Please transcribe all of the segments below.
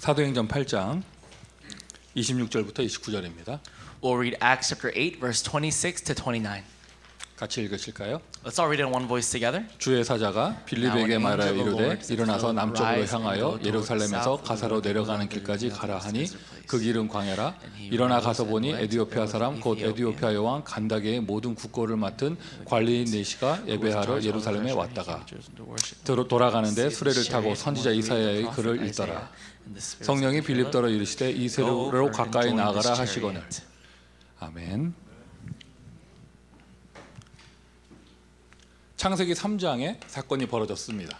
사도행전 8장 26절부터 29절입니다. We'll read Acts chapter 8, verse 26 to 29. 같이 읽으실까요? Let's all read it in one voice together. 주의 사자가 빌립에게 말하여 이르되 일어나서 남쪽으로 향하여 예루살렘에서 가사로 내려가는 길까지 가라 하니 그 길은 광야라. 일어나 가서 보니 에디오피아 사람 곧 에디오피아 여왕 간다게의 모든 국고를 맡은 관리인 네시가 예배하러 예루살렘에 왔다가 돌아가는데 수레를 타고 선지자 이사야의 글을 읽더라. 성령이 빌립더러 이르시되 이 세로로 가까이 나아가라 하시거늘. 아멘. 창세기 3장에 사건이 벌어졌습니다.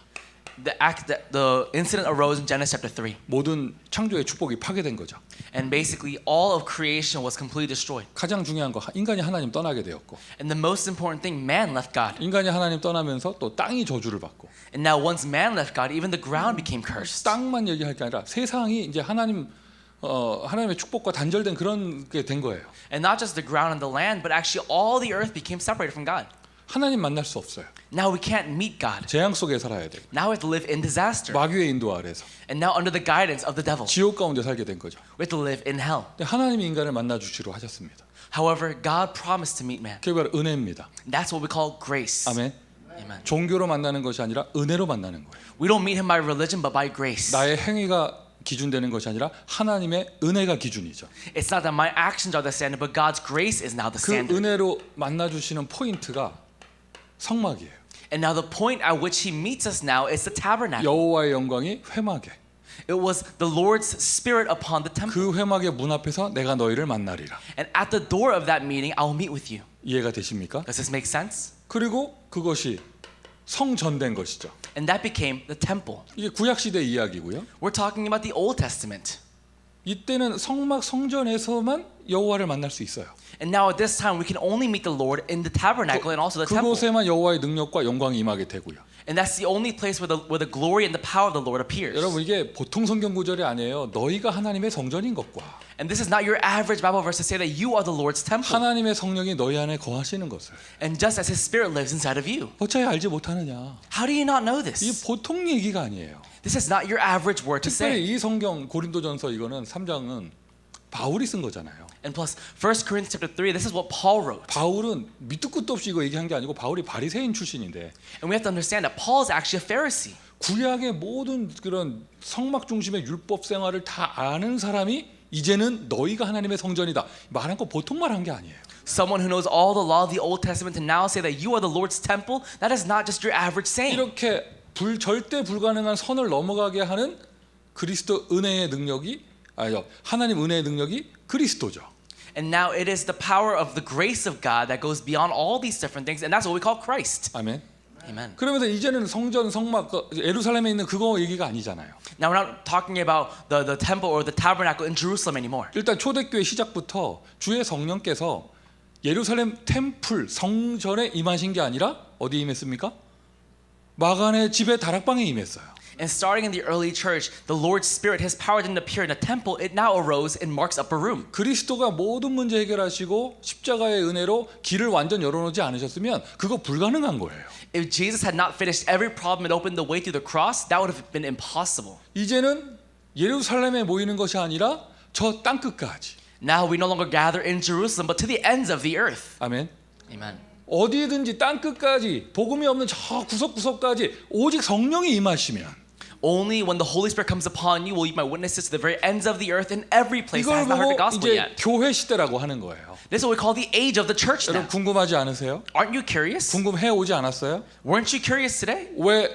The incident arose in Genesis chapter 3. 모든 창조의 축복이 파괴된 거죠. And basically all of creation was completely destroyed. 가장 중요한 거 인간이 하나님 떠나게 되었고 And the most important thing, man left God. 인간이 하나님 떠나면서 또 땅이 저주를 받고 And now once man left God, even the ground became cursed. 땅만 얘기할 게 아니라 세상이 이제 하나님의 축복과 단절된 그런 게 된 거예요. And not just the ground and the land, but actually all the earth became separated from God. 하나님 만날 수 없어요. Now we can't meet God. 재앙 속에 살아야 돼요. Now we have to live in disaster. 마귀의 인도 아래서 And now under the guidance of the devil, 지옥 가운데 살게 된 거죠. we have to live in hell. 근데 하나님이 인간을 만나 주시로 하셨습니다. However, God promised to meet man. 그게 바로 은혜입니다. That's what we call grace. 아멘. Amen. 종교로 만나는 것이 아니라 은혜로 만나는 거예요. We don't meet him by religion, but by grace. 나의 행위가 기준되는 것이 아니라 하나님의 은혜가 기준이죠. It's not that my actions are the standard, but God's grace is now the 그 standard. 은혜로 만나 주시는 포인트가 성막이에요. And now the point at which he meets us now is the tabernacle. 여호와의 영광이 회막에. It was the Lord's spirit upon the temple. 그 회막의 문 앞에서 내가 너희를 만나리라. And at the door of that meeting, I will meet with you. 이해가 되십니까? Does this make sense? 그리고 그것이 성전된 것이죠. And that became the temple. 이게 구약 시대 이야기고요. We're talking about the Old Testament. 이때는 성막 성전에서만 여호와를 만날 수 있어요. And now at this time, we can only meet the Lord in the tabernacle and also the temple. 그곳에만 여호와의 능력과 영광이 임하게 되고요. And that's the only place where the glory and the power of the Lord appears. 여러분 이게 보통 성경 구절이 아니에요. 너희가 하나님의 성전인 것과 And this is not your average Bible verse to say that you are the Lord's temple. 하나님의 성령이 너희 안에 거하시는 것을 And just as His Spirit lives inside of you. 어찌 알지 못하느냐. How do you not know 이게 this? 보통 얘기가 아니에요. This is not your average word to say. 특별히 이 성경 고린도전서 이거는 3장은 바울이 쓴 거잖아요. And plus, 1 Corinthians chapter 3, this is what Paul wrote. 바울은 밑도 끝도 없이 이거 얘기한 게 아니고 바울이 바리새인 출신인데 And we have to understand that Paul is actually a Pharisee. 구약의 모든 그런 성막 중심의 율법 생활을 다 아는 사람이 이제는 너희가 하나님의 성전이다 말한 거 보통 말한 게 아니에요. Someone who knows all the law of the Old Testament to now say that you are the Lord's temple, that is not just your average saying. 이렇게 절대 불가능한 선을 넘어가게 하는 그리스도 은혜의 능력이 하나님 은혜의 능력이 그리스도죠. And now it is the power of the grace of God that goes beyond all these different things, and that's what we call Christ. 아멘. Amen. 그러면서 이제는 성전 성막 예루살렘에 있는 그거 얘기가 아니잖아요. Now we're not talking about the temple or the tabernacle in Jerusalem anymore. 일단 초대교회 시작부터 주의 성령께서 예루살렘 템플 성전에 임하신 게 아니라 어디에 임했습니까? 마간의 집에 다락방에 임했어요. And starting in the early church, the Lord's Spirit, His power didn't appear in a temple. It now arose in Mark's upper room. 그리스도가 모든 문제 해결하시고 십자가의 은혜로 길을 완전 열어놓지 않으셨으면 그거 불가능한 거예요. If Jesus had not finished every problem and opened the way through the cross, that would have been impossible. 이제는 예루살렘에 모이는 것이 아니라 저 땅끝까지. Now we no longer gather in Jerusalem, but to the ends of the earth. 아멘. Amen. 어디든지 땅끝까지 복음이 없는 저 구석구석까지 오직 성령이 임하시면 Only when the Holy Spirit comes upon you will you be my witnesses to the very ends of the earth in every place that 이걸 has not heard the 보고 gospel 이제 yet. 교회 시대라고 하는 거예요. This is what we call the age of the church 여러분 now. 궁금하지 않으세요? Aren't you curious? 궁금해 오지 않았어요? Weren't you curious today? 왜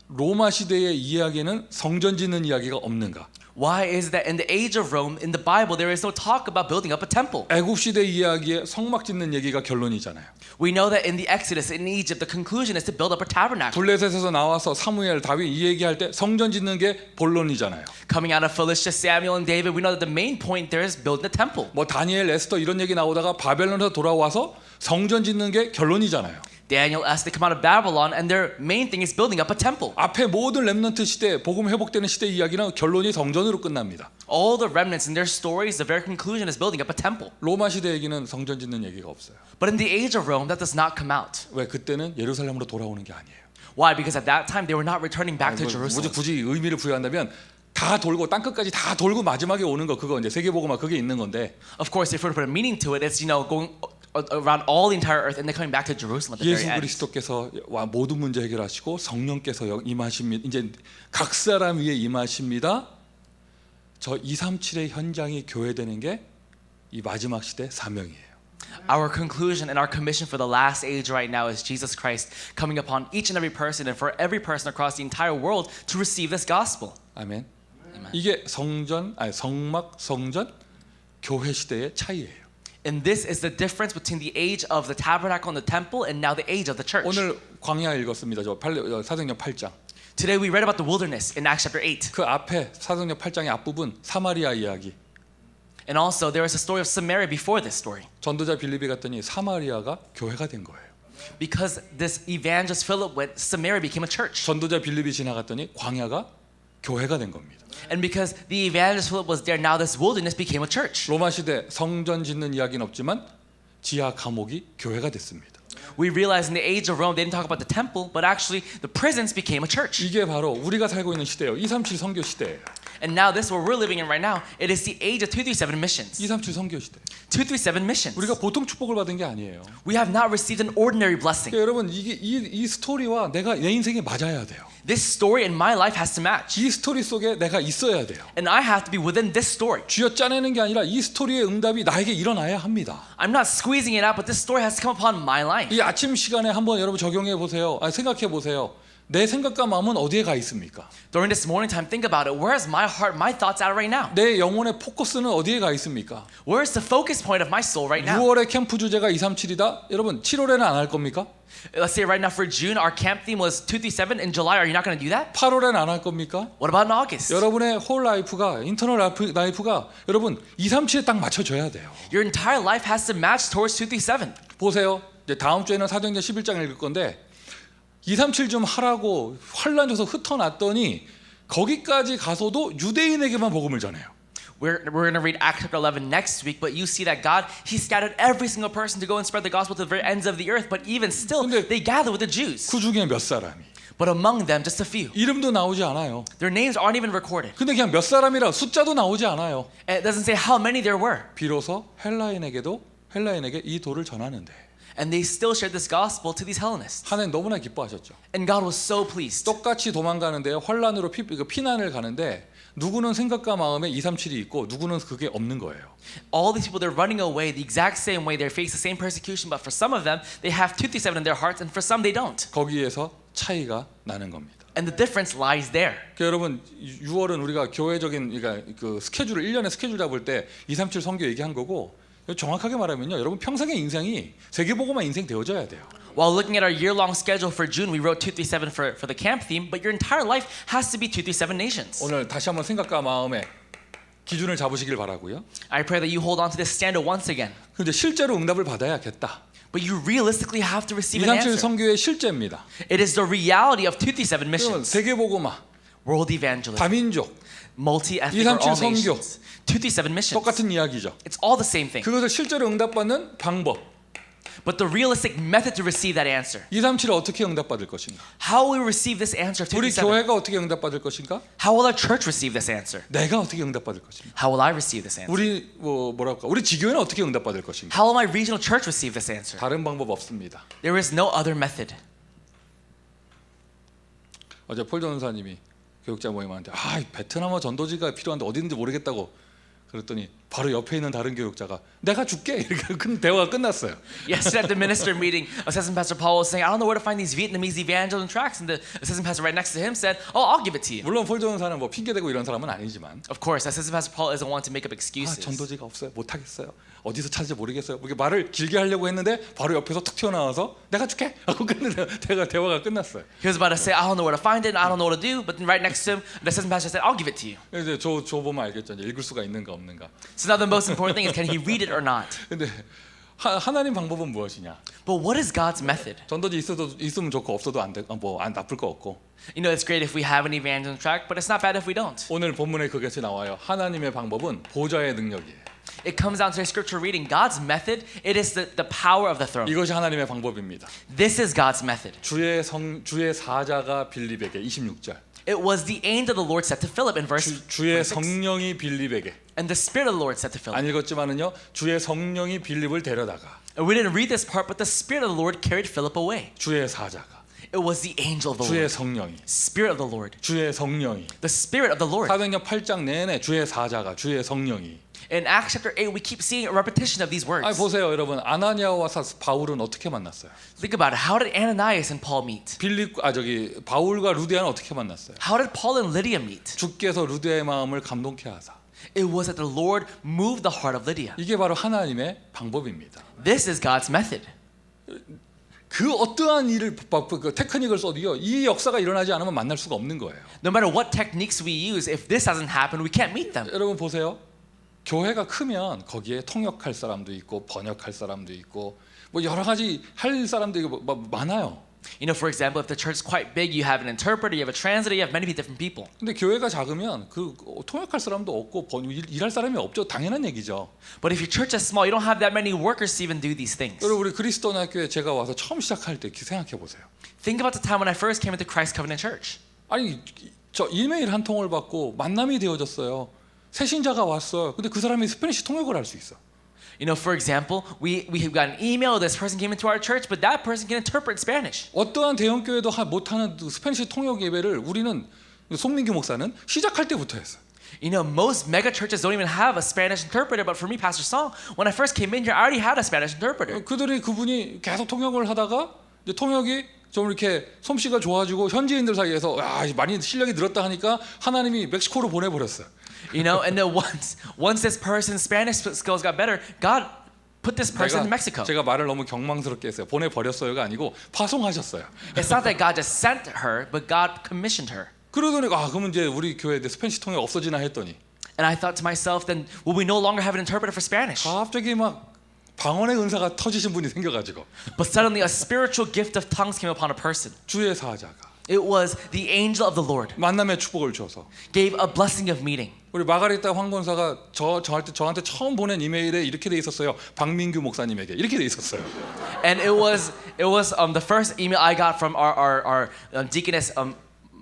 로마 시대의 이야기는 성전 짓는 이야기가 없는가? Why is it that in the age of Rome, in the Bible, there is no talk about building up a temple? 애굽 시대 이야기에 성막 짓는 얘기가 결론이잖아요. We know that in the Exodus, in Egypt, the conclusion is to build up a tabernacle. 블레셋에서 나와서 사무엘, 다윗 이 얘기할 때 성전 짓는 게 본론이잖아요. Coming out of Philistia, Samuel, and David, we know that the main point there is building the temple. 뭐 다니엘, 에스더 이런 얘기 나오다가 바벨론에서 돌아와서 성전 짓는 게 결론이잖아요. Daniel, Esther come out of Babylon, and their main thing is building up a temple. 앞에 모든 렘넌트 시대, 복음 회복되는 시대 이야기는 결론이 성전으로 끝납니다. All the remnants in their stories, the very conclusion is building up a temple. 로마 시대 얘기는 성전 짓는 얘기가 없어요. But in the age of Rome, that does not come out. 왜 그때는 예루살렘으로 돌아오는 게 아니에요. Why? Because at that time, they were not returning back to Jerusalem. 굳이 의미를 부여한다면 다 돌고 땅 끝까지 다 돌고 마지막에 오는 거 그거 이제 세계복음화 그게 있는 건데 Of course, if we're to put a meaning to it, it's going around all the entire earth and then coming back to Jerusalem at the 예수 very end. 그리스도께서 모든 문제 해결하시고 성령께서 임하십니다. 이제 각 사람 위에 임하십니다. 저 237의 현장이 교회되는 게 이 마지막 시대 사명이에요. Our conclusion and our commission for the last age right now is Jesus Christ coming upon each and every person and for every person across the entire world to receive this gospel. 아멘. Amen. 이게 성막, 성전, 교회 시대의 차이예요. And this is the difference between the age of the tabernacle and the temple and now the age of the church. 오늘 광야 읽었습니다. 사도행전 8장. Today we read about the wilderness in Acts chapter 8. 그 앞에 사도행전 8장의 앞부분 사마리아 이야기. And also there is a story of Samaria before this story. 전도자 빌립이 갔더니 사마리아가 교회가 된 거예요. Because this evangelist Philip went, Samaria became a church. 전도자 빌립이 지나갔더니 광야가 교회가 된 겁니다. And because the evangelist Philip was there, now this wilderness became a church. 로마 시대 성전 짓는 이야기는 없지만 지하 감옥이 교회가 됐습니다. We realize in the age of Rome, they didn't talk about the temple, but actually the prisons became a church. 이게 바로 우리가 살고 있는 시대예요. 237 선교 시대예요. And now this, what we're living in right now, it is the age of 237 missions. 237 선교 시대. 237 missions. 우리가 보통 축복을 받은 게 아니에요. We have not received an ordinary blessing. 그러니까 여러분 이게 이 스토리와 내가 내 인생에 맞아야 돼요. This story in my life has to match. 이 스토리 속에 내가 있어야 돼요. And I have to be within this story. 쥐어 짜내는 게 아니라 이 스토리의 응답이 나에게 일어나야 합니다. I'm not squeezing it out, but this story has to come upon my life. 이 아침 시간에 한번 여러분 적용해 보세요. 생각해 보세요. 내 생각과 마음은 어디에 가 있습니까? During this morning time, think about it. Where is my heart, my thoughts at right now? 내 영혼의 포커스는 어디에 가 있습니까? Where is the focus point of my soul right now? 6월에 캠프 주제가 237이다. 여러분 7월에는 안 할 겁니까? Let's say right now for June, our camp theme was 237. In July, are you not going to do that? 8월에는 안 할 겁니까? What about in August? 여러분의 홀 라이프가 인터널 라이프가 여러분 237에 딱 맞춰줘야 돼요. Your entire life has to match towards 237. 보세요. 이제 다음 주에는 사도행전 11장 읽을 건데 237 좀 하라고 환란 줘서 흩어놨더니 거기까지 가서도 유대인에게만 복음을 전해요. We're going to read Acts chapter 11 next week, but you see that God, He scattered every single person to go and spread the gospel to the very ends of the earth, but even still, 근데 they gather with the Jews. 그 중에 몇 사람이 But among them, just a few. 이름도 나오지 않아요. Their names aren't even recorded. 근데 그냥 몇 사람이라 숫자도 나오지 않아요. And it doesn't say how many there were. 비로소 헬라인에게 이 도를 전하는데 And they still shared this gospel to these Hellenists. 하나님 너무나 기뻐하셨죠. And God was so pleased. 똑같이 도망가는데요. 환란으로 피난을 가는데 누구는 생각과 마음에 237이 있고 누구는 그게 없는 거예요. All these people, they're running away the exact same way. They face the same persecution, but for some of them, they have 237 in their hearts, and for some, they don't. 거기에서 차이가 나는 겁니다. And the difference lies there. 그러니까 여러분 6월은 우리가 교회적인 그러니까 그 스케줄을 1년의 스케줄 잡을 때 237 선교 얘기한 거고 정확하게 말하면요. 여러분 평생의 인생이 세계복음화 인생 되어져야 돼요. While looking at our year-long schedule for June, we wrote 237 for the camp theme, but your entire life has to be 237 nations. 오늘 다시 한번 생각과 마음에 기준을 잡으시길 바라고요. I pray that you hold on to this standard once again. 근데 실제로 응답을 받아야겠다. But you realistically have to receive an 237 answer. 선교의 실제입니다. It is the reality of 237 그러면 missions. 세계복음화, World evangelism, 다민족, multi-ethnic or all 237 선교. nations. 237 missions. 똑같은 이야기죠. It's all the same thing. 그것을 실제로 응답받는 방법. But the realistic method to receive that answer. 237을 어떻게 응답받을 것인가? How will we receive this answer of 우리 237? 교회가 어떻게 응답받을 것인가? How will our church receive this answer? 내가 어떻게 응답받을 것인가? How will I receive this answer? 우리 우리 지교회는 어떻게 응답받을 것인가? How will my regional church receive this answer? 다른 방법 없습니다. There is no other method. 어제 폴 전사님이 교육자 모임한테 베트남어 전도지가 필요한데 어디 있는지 모르겠다고 그랬더니 바로 옆에 있는 다른 교육자가 내가 줄게 이렇게 큰 대화가 끝났어요. Yesterday at the minister meeting, Assistant Pastor Paul was saying, I don't know where to find these Vietnamese evangelism tracts, and the assistant pastor right next to him said, oh, I'll give it to you. 물론 폴 전사는 뭐 핑계 대고 이런 사람은 아니지만 Of course, Assistant Pastor Paul isn't one to make up excuses. 전도지가 없어요. 못 하겠어요. 어디서 찾을지 모르겠어요. 이렇게 말을 길게 하려고 했는데 바로 옆에서 툭 튀어나와서 내가 줄게 하고 대화가 끝났어요. He was about to say, I don't know where to find it, and I don't know what to do, but then right next to him, the assistant pastor said, I'll give it to you. 이제 저 보면 알겠죠. 이제 읽을 수가 있는가 없는가. So now the most important thing is, can he read it or not? 근데 하나님 방법은 무엇이냐? But what is God's method? 전도지 있으면 좋고 없어도 안 나쁠 거 없고. You know, it's great if we have an evangelism tract, but it's not bad if we don't. 오늘 본문에 그것이 나와요. 하나님의 방법은 보좌의 능력이에요. It comes down to the scripture reading. God's method, it is the power of the throne. 이것이 하나님의 방법입니다. This is God's method. 주의 사자가 빌립에게 26절. It was the angel of the Lord said to Philip in verse 주의 26. 성령이 빌립에게 And the Spirit of the Lord said to Philip. 안 읽었지만은요 주의 성령이 빌립을 데려다가 And we didn't read this part, but the Spirit of the Lord carried Philip away. 주의 사자가 It was the angel of the 주의 Lord. 성령이 Spirit of the Lord. 주의 성령이 The Spirit of the Lord. 사도행전 8장 내내 주의 사자가 주의 성령이 In Acts chapter 8, we keep seeing a repetition of these words. 아니 보세요 여러분 아나니아와 바울은 어떻게 만났어요? Think about it. How did Ananias and Paul meet? 바울과 루디아는 어떻게 만났어요? How did Paul and Lydia meet? 주께서 루디아의 마음을 감동케 하사 It was that the Lord moved the heart of Lydia. 이게 바로 하나님의 방법입니다. This is God's method. 그 어떠한 일을 그 테크닉을 써도요 이 역사가 일어나지 않으면 만날 수가 없는 거예요. No matter what techniques we use, if this hasn't happened, we can't meet them. 여러분 보세요. 교회가 크면 거기에 통역할 사람도 있고 번역할 사람도 있고 뭐 여러 가지 할 사람도 있고 많아요. You know, for example, if the church is quite big, you have an interpreter, you have a translator, you have many different people. 근데 교회가 작으면 그 통역할 사람도 없고 일할 사람이 없죠. 당연한 얘기죠. But if your church is small, you don't have that many workers to even do these things. 여러분 우리 그리스도인 학교에 제가 와서 처음 시작할 때 생각해 보세요. Think about the time when I first came into Christ Covenant Church. 아니 저 이메일 한 통을 받고 만남이 되어졌어요. 새신자가 왔어요. 근데 그 사람이 스페니시 통역을 할 수 있어. You know, for example, we have got an email. This person came into our church, but that person can interpret Spanish. 어떠한 대형 교회도 못하는 스페니시 통역 예배를 우리는 송민규 목사는 시작할 때부터 했어요. You know, most mega churches don't even have a Spanish interpreter. But for me, Pastor Song, when I first came in here, I already had a Spanish interpreter. 그분이 계속 통역을 하다가 이제 통역이 좀 이렇게 솜씨가 좋아지고 현지인들 사이에서 많이 실력이 늘었다 하니까 하나님이 멕시코로 보내버렸어요. You know, and then once this person's Spanish skills got better, God put this person in Mexico. 제가 말을 너무 경망스럽게 했어요. 보내버렸어요가 아니고 파송하셨어요. It's not that God just sent her, but God commissioned her. 그러더니 그러면 이제 우리 교회에 스페니시 통역 없어지나 했더니 And I thought to myself, then will we no longer have an interpreter for Spanish? 갑자기 막 방언의 은사가 터지신 분이 생겨가지고 But suddenly a spiritual gift of tongues came upon a person. 주의 사자가 It was the angel of the Lord. 만남의 축복을 줘서 Gave a blessing of meeting. 우리 마가리타 황권사가 저한테 처음 보낸 이메일에 이렇게 돼 있었어요. 박민규 목사님에게 이렇게 돼 있었어요. And it was the first email I got from our deaconess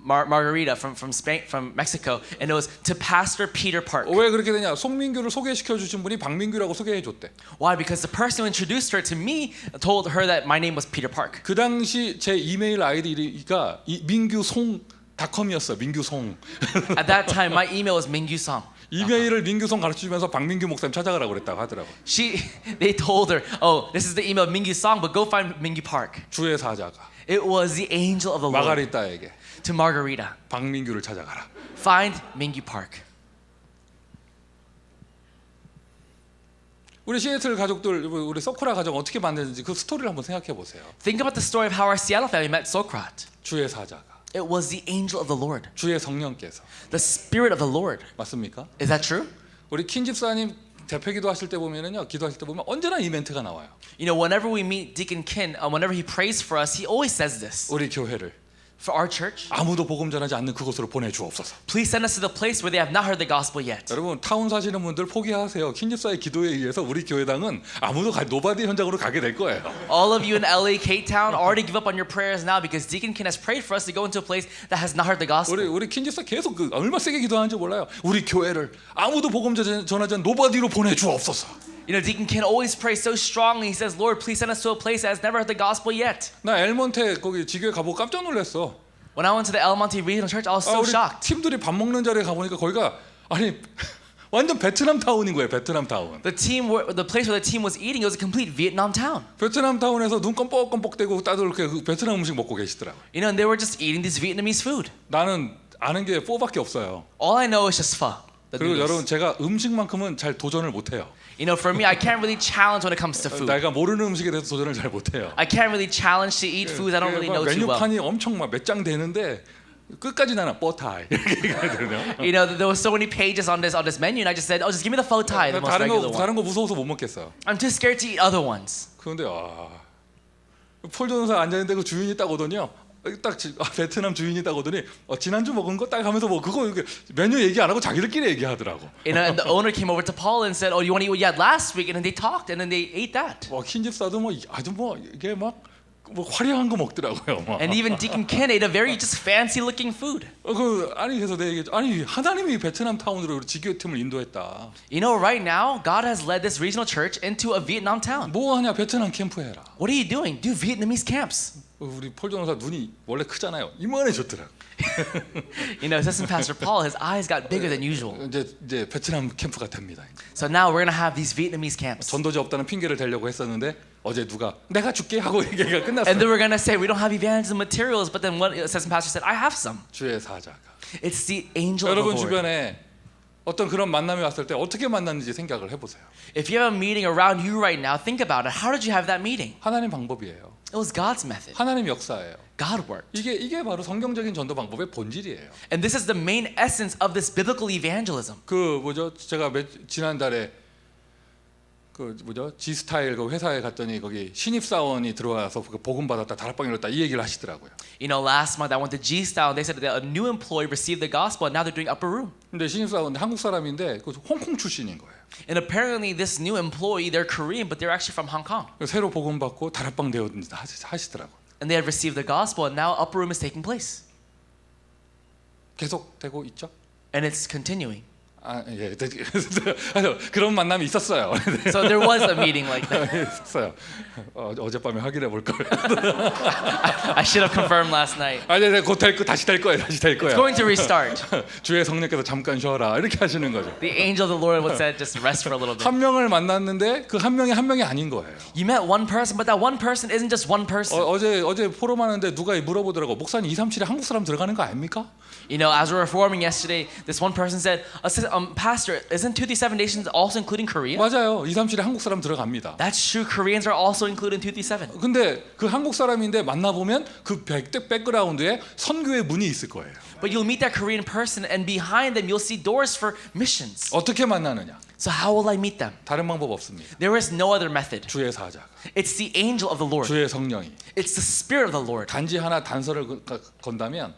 Margarita from Spain, from Mexico, and it was to Pastor Peter Park. 왜 그렇게 되냐? 송민규를 소개시켜 주신 분이 박민규라고 소개해 줬대. Why? Because the person who introduced her to me told her that my name was Peter Park. 그 당시 제 이메일 아이디가 민규송닷컴이었어요. 민규송. At that time, my email was Mingyu Song. 이메일을 민규송 가르쳐 주면서 박민규 목사님 찾아가라고 그랬다고 하더라고. They told her, oh, this is the email of Mingyu Song, but go find Mingyu Park. 주의 사자가 It was the angel of the Lord 마가리타에게 to Margarita. 박민규를 찾아가라. Find Mingyu Park. 우리 시애틀 가족들, 우리 서쿠라 가족 어떻게 만드는지 그 스토리를 한번 생각해 보세요. Think about the story of how our Seattle family met Sokrat. 주의 사자가, It was the angel of the Lord, 주의 성령께서. the Spirit of the Lord. 맞습니까? Is that true? 우리 킨 집사님 대표 기도하실 때 보면은요, 기도하실 때 보면 언제나 이 멘트가 나와요. You know, whenever we meet Deacon Kin, whenever he prays for us, he always says this. 우리 교회를 For our church, 아무도 복음 전하지 않는 그곳으로 보내주옵소서. please send us to the place where they have not heard the gospel yet. 여러분 타운 사시는 분들 포기하세요. 킨 집사의 기도에 의해서 우리 교회당은 아무도 노바디 현장으로 가게 될 거예요. All of you in LA, K-Town, already give up on your prayers now because Deacon Kin has prayed for us to go into a place that has not heard the gospel. 우리 킨 집사 계속 얼마 세게 기도하는지 몰라요. 우리 교회를 아무도 복음 전하지 않는 노바디로 보내주옵소서. You know, Deacon Ken always prays so strongly. He says, Lord, please send us to a place that has never heard the gospel yet. 나 엘몬테 거기 지교회 가보고 깜짝 놀랐어. When I went to the El Monte Regional Church, I was so 우리 shocked. 팀들이 밥 먹는 자리에 가보니까 거기가 아니 완전 베트남 타운인 거예요. 베트남 타운. The place where the team was eating, it was a complete Vietnam town. 베트남 타운에서 눈 껌뻑껌뻑대고 다들 이렇게 그 베트남 음식 먹고 계시더라고. You know, and they were just eating this Vietnamese food. 나는 아는 게 포밖에 없어요. All I know is just pho. the 그리고 noodles. 여러분 제가 음식만큼은 잘 도전을 못해요. You know, for me, I can't really challenge when it comes to food. 내가 모르는 음식에 대해서 도전을 잘 못해요. I can't really challenge to eat foods I don't really know too well. 메뉴판이 엄청 막 몇 장 되는데 끝까지 나는 뽀타이 이렇게 얘기하거든요. You know, there were so many pages on this menu, and I just said, "Oh, just give me the pho thai, the most regular one." 다른 거 무서워서 못 먹겠어. I'm too scared to eat other ones. 그런데 폴 전사 앉아 있는데 그 주인이 딱 오더니요. 딱 베트남 주인이 딱 오더니 지난주 먹은 거 딱 하면서 뭐 그거 메뉴 얘기 안 하고 자기들끼리 얘기하더라고. You know, and the owner came over to Paul and said, "Oh, you want to eat what you had last week?" And then they talked, and then they ate that. 킨 집사도 뭐 아주 뭐 이게 막 뭐 화려한 거 먹더라고요. 막. And even Deacon Ken ate a very just fancy looking food. 아니 그래서 내가 얘기했죠. 아니 하나님이 베트남 타운으로 지교팀을 인도했다. You know, right now, God has led this regional church into a Vietnam town. 뭐 하냐 베트남 캠프 해라. What are you doing? Do Vietnamese camps. 우리 폴 전도사 눈이 원래 크잖아요. 이만해졌더라. You know, Assistant Pastor Paul, his eyes got bigger than usual. 이제 베트남 캠프가 됩니다. So now we're going to have these Vietnamese camps. 전도자 없다는 핑계를 대려고 했었는데 어제 누가 내가 줄게 하고 얘기가 끝났어요. And then we're going to say we don't have evangelism materials, but then one assistant pastor said, I have some. 주의 사자가. It's the angel of the 여러분 Lord. 주변에 어떤 그런 만남이 왔을 때 어떻게 만났는지 생각을 해보세요. If you have a meeting around you right now, think about it. How did you have that meeting? 하나님 방법이에요. It was God's method. 하나님 역사예요. God worked. 이게 바로 성경적인 전도 방법의 본질이에요. And this is the main essence of this biblical evangelism. 그 뭐죠? 제가 지난달에 그 뭐죠? G스타일 그 회사에 갔더니 거기 신입 사원이 들어와서 그 복음 받았다, 다락방 열었다 이 얘기를 하시더라고요. You know, last month I went to G-Style and they said that a new employee received the gospel and now they're doing upper room. 근데 신입 사원 한국 사람인데 그 홍콩 출신인 거예요. And apparently this new employee, they're Korean, but they're actually from Hong Kong. 새로 복음 받고 다락방 되었다 하시더라고요. And they had received the gospel and now upper room is taking place. 계속 되고 있죠? And it's continuing. 아, 예. 그런 만남이 있었어요. So there was a meeting like that. 있었어요. 어젯밤에 확인해 볼 걸. I should have confirmed last night. 아니, 네, 곧 다시 될 거예요. 다시 될 거예요. It's going to restart. 주의 성령께서 잠깐 쉬어라 이렇게 하시는 거죠. The angel of the Lord would say, just rest for a little bit. 한 명을 만났는데 그 한 명이 한 명이 아닌 거예요. You met one person, but that one person isn't just one person. 어제 포럼하는데 누가 물어보더라고. 목사님 237에 한국 사람 들어가는 거 아닙니까? You know, as we were reforming yesterday, this one person said, Pastor, isn't 237 Nations also including Korea? 맞아요. 237에 한국 사람 들어갑니다. That's true. Koreans are also included in 237. 근데 그 한국 사람인데 만나보면 그 백그라운드에 선교의 문이 있을 거예요. But you'll meet that Korean person and behind them you'll see doors for missions. 어떻게 만나느냐? So how will I meet them? 다른 방법 없습니다. There is no other method. 주의 사자가. It's the angel of the Lord. 주의 성령이. It's the Spirit of the Lord. 단지 하나 단서를 건다면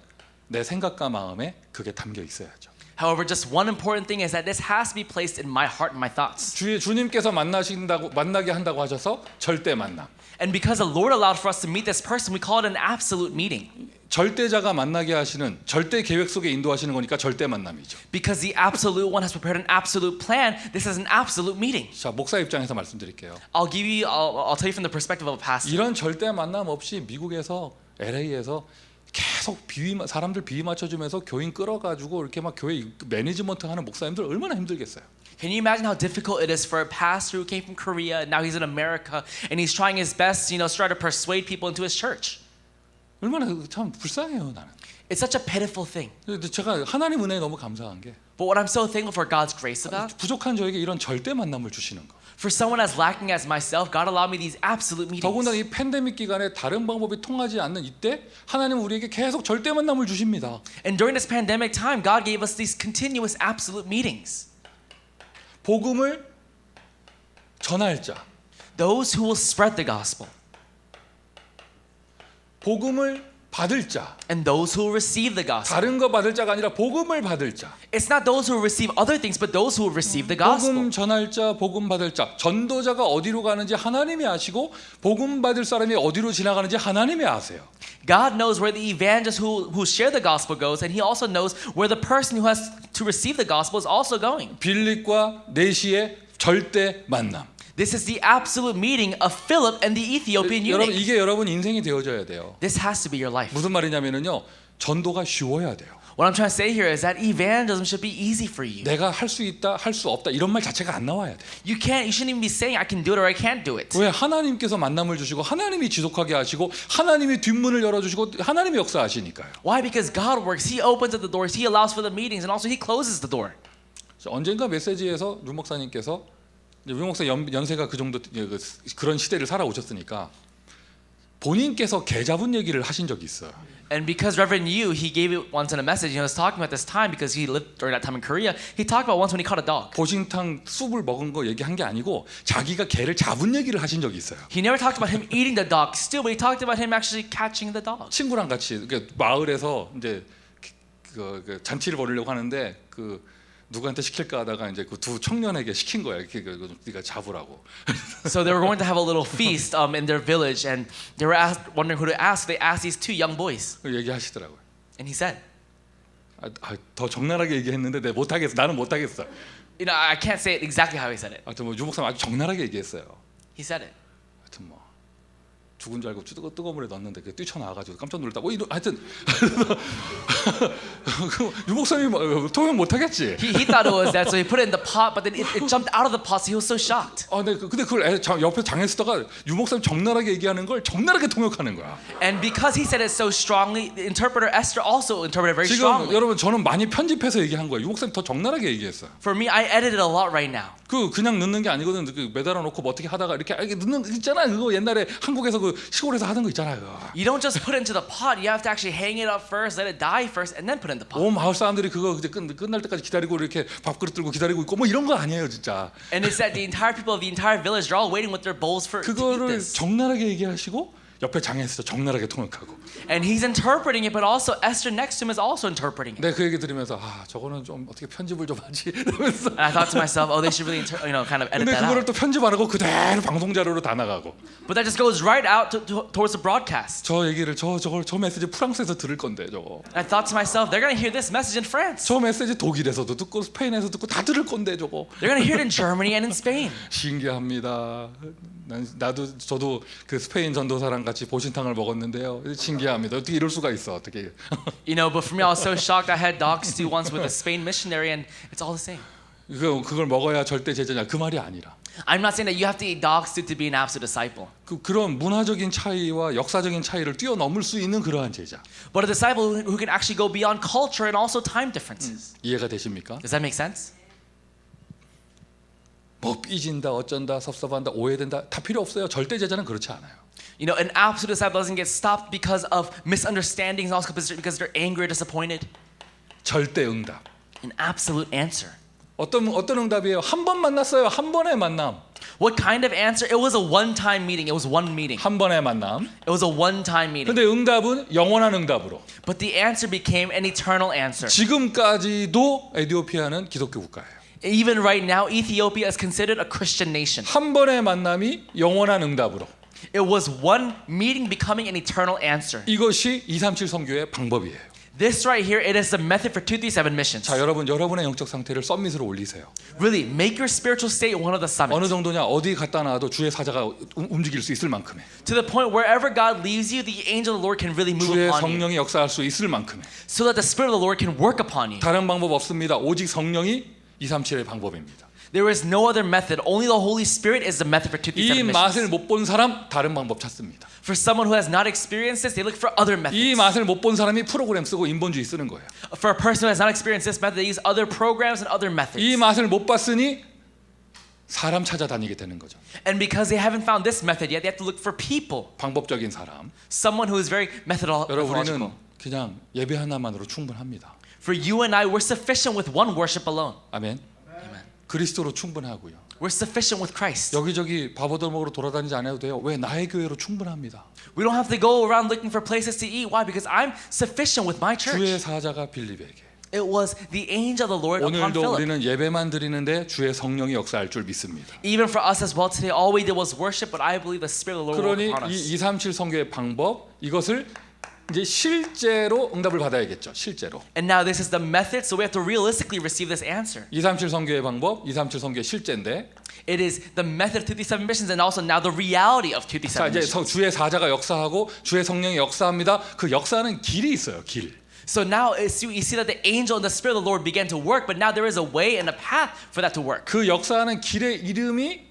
내 생각과 마음에 그게 담겨 있어야죠. However, just one important thing is that this has to be placed in my heart and my thoughts. 주님께서 만나게 한다고 하셔서 절대 만남. And because the Lord allowed for us to meet this person, we call it an absolute meeting. 절대자가 만나게 하시는 절대 계획 속에 인도하시는 거니까 절대 만남이죠. Because the absolute one has prepared an absolute plan, this is an absolute meeting. 자, 목사 입장에서 말씀드릴게요. I'll tell you from the perspective of a pastor. 이런 절대 만남 없이 미국에서 LA에서 계속 사람들 비위 맞춰주면서 교인 끌어가지고 이렇게 막 교회 매니지먼트 하는 목사님들 얼마나 힘들겠어요. Can you imagine how difficult it is for a pastor who came from Korea and now he's in America and he's trying his best, to try to persuade people into his church? 얼마나 참 불쌍해요 나는. It's such a pitiful thing. 근데 제가 하나님 은혜에 너무 감사한 게 But what I'm so thankful for God's grace about, 부족한 저에게 이런 절대 만남을 주시는 거. for someone as lacking as myself, God allowed me these absolute 더군다나 meetings. 이 팬데믹 기간에 다른 방법이 통하지 않는 이때 하나님은 우리에게 계속 절대 만남을 주십니다. And during this pandemic time, God gave us these continuous absolute meetings. 복음을 전할 자, Those who will spread the gospel. 복음을 받을 자, And those who will receive the gospel. 다른 거 받을 자가 아니라 복음을 받을 자. It's not those who will receive other things, but those who will receive the gospel. 복음 전할 자, 복음 받을 자. 전도자가 어디로 가는지 하나님이 아시고 복음 받을 사람이 어디로 지나가는지 하나님이 아세요. God knows where the evangelists who share the gospel goes, and He also knows where the person who has to receive the gospel is also going. 빌립과 내시의 절대 만남. This is the absolute meeting of Philip and the Ethiopian 여러분 eunuch. 이게 여러분 인생이 되어져야 돼요. This has to be your life. 무슨 말이냐면요, 전도가 쉬워야 돼요. What I'm trying to say here is that evangelism should be easy for you. 내가 할 수 있다, 할 수 없다 이런 말 자체가 안 나와야 돼. You shouldn't even be saying I can do it or I can't do it. 왜? 하나님께서 만남을 주시고 하나님이 지속하게 하시고 하나님이 뒷문을 열어주시고 하나님이 역사하시니까요. Why? Because God works. He opens up the doors. He allows for the meetings, and also He closes the door. 언젠가 메시지에서 류 목사님께서 류 목사 연세가 그 정도 그런 시대를 살아오셨으니까 본인께서 개 잡은 얘기를 하신 적이 있어요. And because Reverend Yu, he gave it once in a message. He was talking about this time because he lived during that time in Korea. He talked about once when he caught a dog. 보신탕 숲을 먹은 거 얘기한 게 아니고 자기가 개를 잡은 얘기를 하신 적이 있어요. He never talked about him eating the dog still, but he talked about him actually catching the dog. 친구랑 같이 마을에서 이제 그 잔치를 벌이려고 하는데 그 누구한테 시킬까 하다가 이제 그 두 청년에게 시킨 거야. 이렇게 네가 잡으라고. So they were going to have a little feast in their village, and they were wondering who to ask. They asked these two young boys, 얘기하시더라고요. and he said, 더 적나라하게 얘기했는데 내가 못하겠어. 나는 못하겠어. you know, I can't say it exactly how he said it. 하여튼 뭐 유목사님 아주 적나라하게 얘기했어요. He said it. 하여튼 뭐 죽은 줄 알고 뜨거운 물에 넣었는데 그 뛰쳐나와가지고 깜짝 놀랐다고. 하여튼 유목사님이 통역 못하겠지. He thought it was that, so he put it in the pot, but then it jumped out of the pot, so he was so shocked. 근데 그걸 옆에 장애수다가 유목사님 적나라하게 얘기하는 걸 적나라하게 통역하는 거야. And because he said it so strongly, the interpreter Esther also interpreted very 지금 strongly. 여러분 저는 많이 편집해서 얘기한 거예요. 유목사님 더 적나라하게 얘기했어요. For me, I edited a lot right now. 그냥 넣는 게 아니거든. 그 매달아 놓고 뭐 어떻게 하다가 이렇게 넣는 거 있잖아. 그거 옛날에 한국에서 그 시골에서 하던 거 있잖아요. You don't just put it into the pot. You have to actually hang it up first, let it die first, and then put it in the pot. 온 마을 사람들이 그거 이제 끝날 때까지 기다리고 이렇게 밥그릇 들고 기다리고 있고 뭐 이런 거 아니에요, 진짜. And it's that the entire people of the entire village, they're all waiting with their bowls for to eat 그거를 this. 적나라하게 얘기하시고 옆에 장애에서 적나라하게 통역하고. And he's interpreting it, but also Esther next to him is also interpreting it. 내가 그 얘기 들으면서 저거는 좀 어떻게 편집을 좀 하지 이러면서. And I thought to myself, oh, they should really, kind of edit 근데 that 그거를 out. 또 편집 안 하고 그대로 방송 자료로 다 나가고. But that just goes right out towards the broadcast. 저 얘기를 저 메시지 프랑스에서 들을 건데 저거. And I thought to myself, they're going to hear this message in France. 저 메시지 독일에서도 듣고 스페인에서 듣고 다 들을 건데 저거. They're going to hear it in Germany and in Spain. 신기합니다. 저도 그 스페인 전도사랑 같이 보신탕을 먹었는데요. 신기합니다. 어떻게 이럴 수가 있어? 어떻게? You know, but for me, I was so shocked. I had dog stew once with a Spain missionary, and it's all the same. 그걸 먹어야 절대 제자냐 그 말이 아니라. I'm not saying that you have to eat dog stew to be an absolute disciple. 그런 문화적인 차이와 역사적인 차이를 뛰어넘을 수 있는 그러한 제자. But a disciple who can actually go beyond culture and also time differences. 이해가 되십니까? Does that make sense? 뭐 삐진다, 어쩐다, 섭섭한다, 오해된다 다 필요 없어요. 절대 제자는 그렇지 않아요. You know, an absolute disciple doesn't get stopped because of misunderstandings and also because they're angry or disappointed. 절대 응답. An absolute answer. 어떤 응답이에요? 한 번 만났어요. 한 번의 만남. What kind of answer? It was a one-time meeting. It was one meeting. 한 번의 만남. It was a one-time meeting. 근데 응답은 영원한 응답으로. But the answer became an eternal answer. 지금까지도 에티오피아는 기독교 국가예요. Even right now, Ethiopia is considered a Christian nation. 한 번의 만남이 영원한 응답으로. It was one meeting becoming an eternal answer. 이것이 237 선교의 방법이에요. This right here, it is the method for 237 missions. 자, 여러분의 영적 상태를 썸밋으로 올리세요. Really, make your spiritual state one of the 어느 summits. 정도냐? 어디 갔다 놔도 주의 사자가 움직일 수 있을 만큼의. To the point wherever God leaves you, the angel of the Lord can really move 주의 upon you. 성령이 역사할 수 있을 만큼의. So that the Spirit of the Lord can work upon you. 다른 방법 없습니다. 오직 성령이 237의 방법입니다. There is no other method. Only the Holy Spirit is the method for 이 237 맛을 missions. 못 본 사람 다른 방법 찾습니다. For someone who has not experienced this, they look for other 이 methods. 맛을 못 본 사람이 프로그램 쓰고 인본주의 쓰는 거예요. For a person who has not experienced this method, they use other programs and other methods. 이 맛을 못 봤으니 사람 찾아다니게 되는 거죠. And because they haven't found this method yet, they have to look for people. 방법적인 사람. Someone who is very 여러분 우리는 methodological. 그냥 예배 하나만으로 충분합니다. For you and I, we're sufficient with one worship alone. 아멘. Amen. 그리스도로 충분하고요. We're sufficient with Christ. 여기저기 밥 얻어먹으러 돌아다니지 않아도 돼요. 왜? 나의 교회로 충분합니다. We don't have to go around looking for places to eat. Why? Because I'm sufficient with my 주의 church. 사자가 빌립에게. It was the angel of the Lord upon 오늘도 Philip. 우리는 예배만 드리는데 주의 성령이 역사할 줄 믿습니다. Even for us as well today, all we did was worship, but I believe the Spirit of the Lord will 그러니 work upon us. 이 237 선교의 방법 이것을 이제 실제로 응답을 받아야겠죠. 실제로. And now this is the method, so we have to realistically receive this answer. 237 선교의 방법, 237 선교의 실제인데. It is the method of 237 missions and also now the reality of 자, 237 이제 missions. 주의 사자가 역사하고 주의 성령이 역사합니다. 그 역사는 길이 있어요. 길. So now you see that the angel and the Spirit of the Lord began to work, but now there is a way and a path for that to work. 그 역사하는 길의 이름이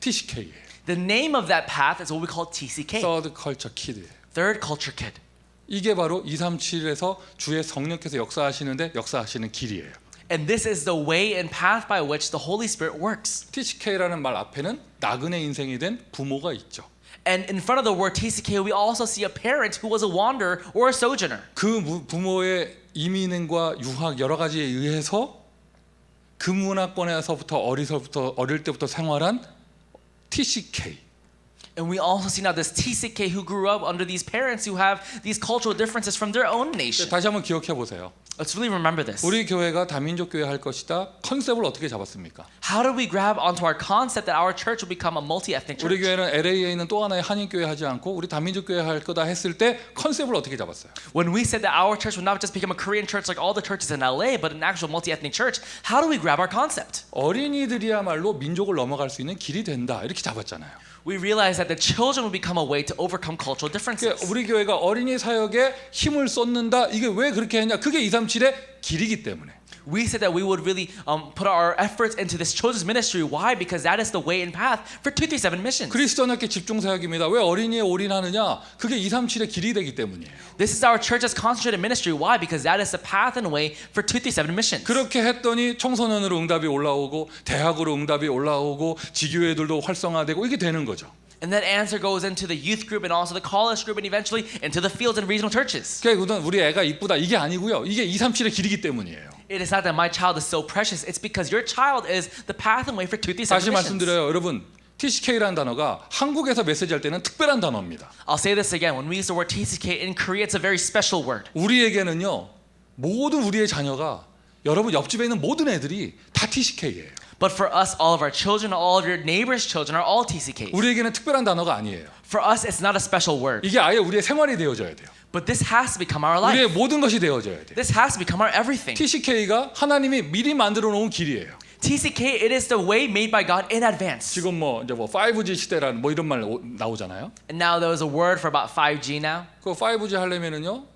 TCK예요. The name of that path is what we call TCK, Third Culture Kid예요. Third Culture Kid. 이게 바로 237에서 주의 성령께서 역사하시는데 역사하시는 길이에요. And this is the way and path by which the Holy Spirit works. TCK라는 말 앞에는 나그네 인생이 된 부모가 있죠. And in front of the word TCK, we also see a parent who was a wanderer or a sojourner. 그 부모의 이민과 유학 여러 가지에 의해서 그 문화권에서부터 어릴 때부터 생활한 TCK. And we also see now this TCK who grew up under these parents who have these cultural differences from their own nation. 다시 한번 기억해 보세요. Let's really remember this. 우리 교회가 다민족 교회 할 것이다. 컨셉을 어떻게 잡았습니까? How do we grab onto our concept that our church will become a multi-ethnic 우리 church? 교회는 LA에 있는 또 하나의 한인 교회 하지 않고 우리 다민족 교회 할 거다 했을 때 컨셉을 어떻게 잡았어요? When we said that our church would not just become a Korean church like all the churches in LA, but an actual multi-ethnic church, how do we grab our concept? 어린이들이야말로 민족을 넘어갈 수 있는 길이 된다. 이렇게 잡았잖아요. We realized that the children will become a way to overcome cultural differences. 그러니까 우리 교회가 어린이 사역에 힘을 쏟는다. 이게 왜 그렇게 했냐? 그게 237의 길이기 때문에. We said that we would really put our efforts into this children's ministry. Why? Because that is the way and path for 237 missions. 그리스도인께 집중 사역입니다. 왜 어린이에 올인하느냐? 그게 237의 길이 되기 때문이에요. This is our church's concentrated ministry. Why? Because that is the path and way for 237 missions. 그렇게 했더니 청소년으로 응답이 올라오고 대학으로 응답이 올라오고 지교회들도 활성화되고 이게 되는 거죠. And that answer goes into the youth group and also the college group and eventually into the fields and regional churches. 그러니까 우리 애가 이쁘다 이게 아니고요. 이게 237의 길이기 때문이에요. It is not that my child is so precious. It's because your child is the path and way for 237 다시 missions. 말씀드려요. 여러분 TCK라는 단어가 한국에서 메시지할 때는 특별한 단어입니다. I'll say this again. When we use the word TCK in Korea, it's a very special word. 우리에게는요. 모든 우리의 자녀가 여러분 옆집에 있는 모든 애들이 다 TCK예요. But for us, all of our children, all of your neighbors' children are all TCKs. 우리에게는 특별한 단어가 아니에요. For us, it's not a special word. 이게 아예 우리의 생활이 되어져야 돼요. But this has to become our 우리의 life. 모든 것이 되어져야 돼요. This has to become our everything. TCK가 하나님이 미리 만들어 놓은 길이에요. TCK, it is the way made by God in advance. 지금 이제 5G 시대라는 이런 말 나오잖아요. And now there is a word for about 5G now. 그 5G 하려면은요.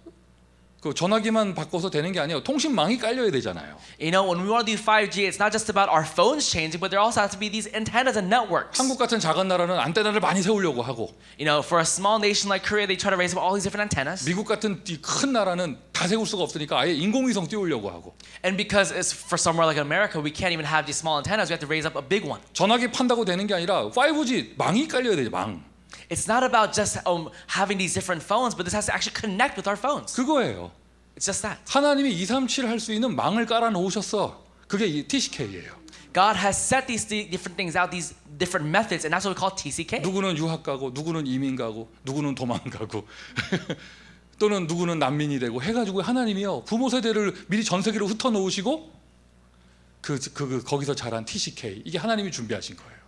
그 전화기만 바꿔서 되는 게 아니에요. 통신망이 깔려야 되잖아요. You know, when we want to do 5G, it's not just about our phones changing, but there also has to be these antennas and networks. 한국 같은 작은 나라는 안테나를 많이 세우려고 하고 You know, for a small nation like Korea, they try to raise up all these different antennas. 미국 같은 이 큰 나라는 다 세울 수가 없으니까 아예 인공위성 띄우려고 하고 And because it's for somewhere like America, we can't even have these small antennas. We have to raise up a big one. 전화기 판다고 되는 게 아니라 5G 망이 깔려야 돼요. 망. It's not about just having these different phones, but this has to actually connect with our phones. 그거예요. It's just that. 하나님이 237 할 수 있는 망을 깔아 놓으셨어. 그게 이 TCK예요. God has set these different things out, these different methods, and that's what we call TCK. 누구는 유학 가고 누구는 이민 가고 누구는 도망가고 또는 누구는 난민이 되고 해가지고 하나님이요 부모 세대를 미리 전 세계로 흩어 놓으시고 거기서 자란 TCK 이게 하나님이 준비하신 거예요.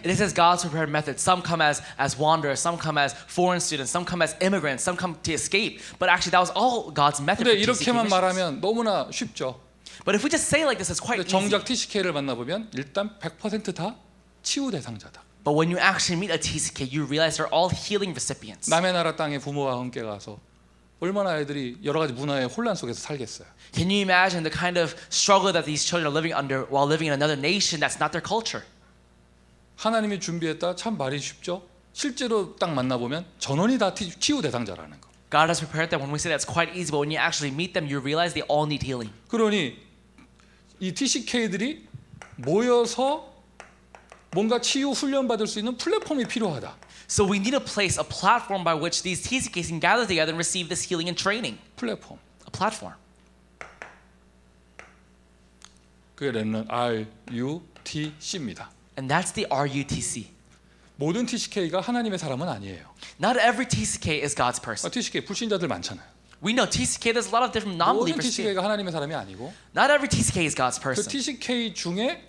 This is God's prepared method. Some come as wanderers, some come as foreign students, some come as immigrants, some come to escape. But actually, that was all God's method. 근데 For TCK 이렇게만 missions. 말하면 너무나 쉽죠. But if we just say it like this, it's quite 근데 easy. 정작 TCK를 만나보면 일단 100%다 치유 대상자다. But when you actually meet a TCK, you realize they're all healing recipients. 남의 나라 땅에 부모와 함께 가서 얼마나 애들이 여러 가지 문화의 혼란 속에서 살겠어요. Can you imagine the kind of struggle that these children are living under while living in another nation that's not their culture? 하나님이 준비했다 참 말이 쉽죠. 실제로 딱 만나보면 전원이 다 치유 대상자라는 거. God has prepared them. When we say that's quite easy, but when you actually meet them, you realize they all need healing. 그러니 이 TCK들이 모여서 뭔가 치유 훈련 받을 수 있는 플랫폼이 필요하다. So we need a place, a platform by which these TCKs can gather together and receive this healing and training. 플랫폼. A platform. 그게 렘넌트 RUTC입니다. And that's the RUTC. 모든 TCK가 하나님의 사람은 아니에요. Not every TCK is God's person. TCK 불신자들 많잖아요. We know TCK, there's a lot of different 모든 non-believers. TCK가 하나님의 사람이 아니고 Not every TCK is God's 그 person. TCK 중에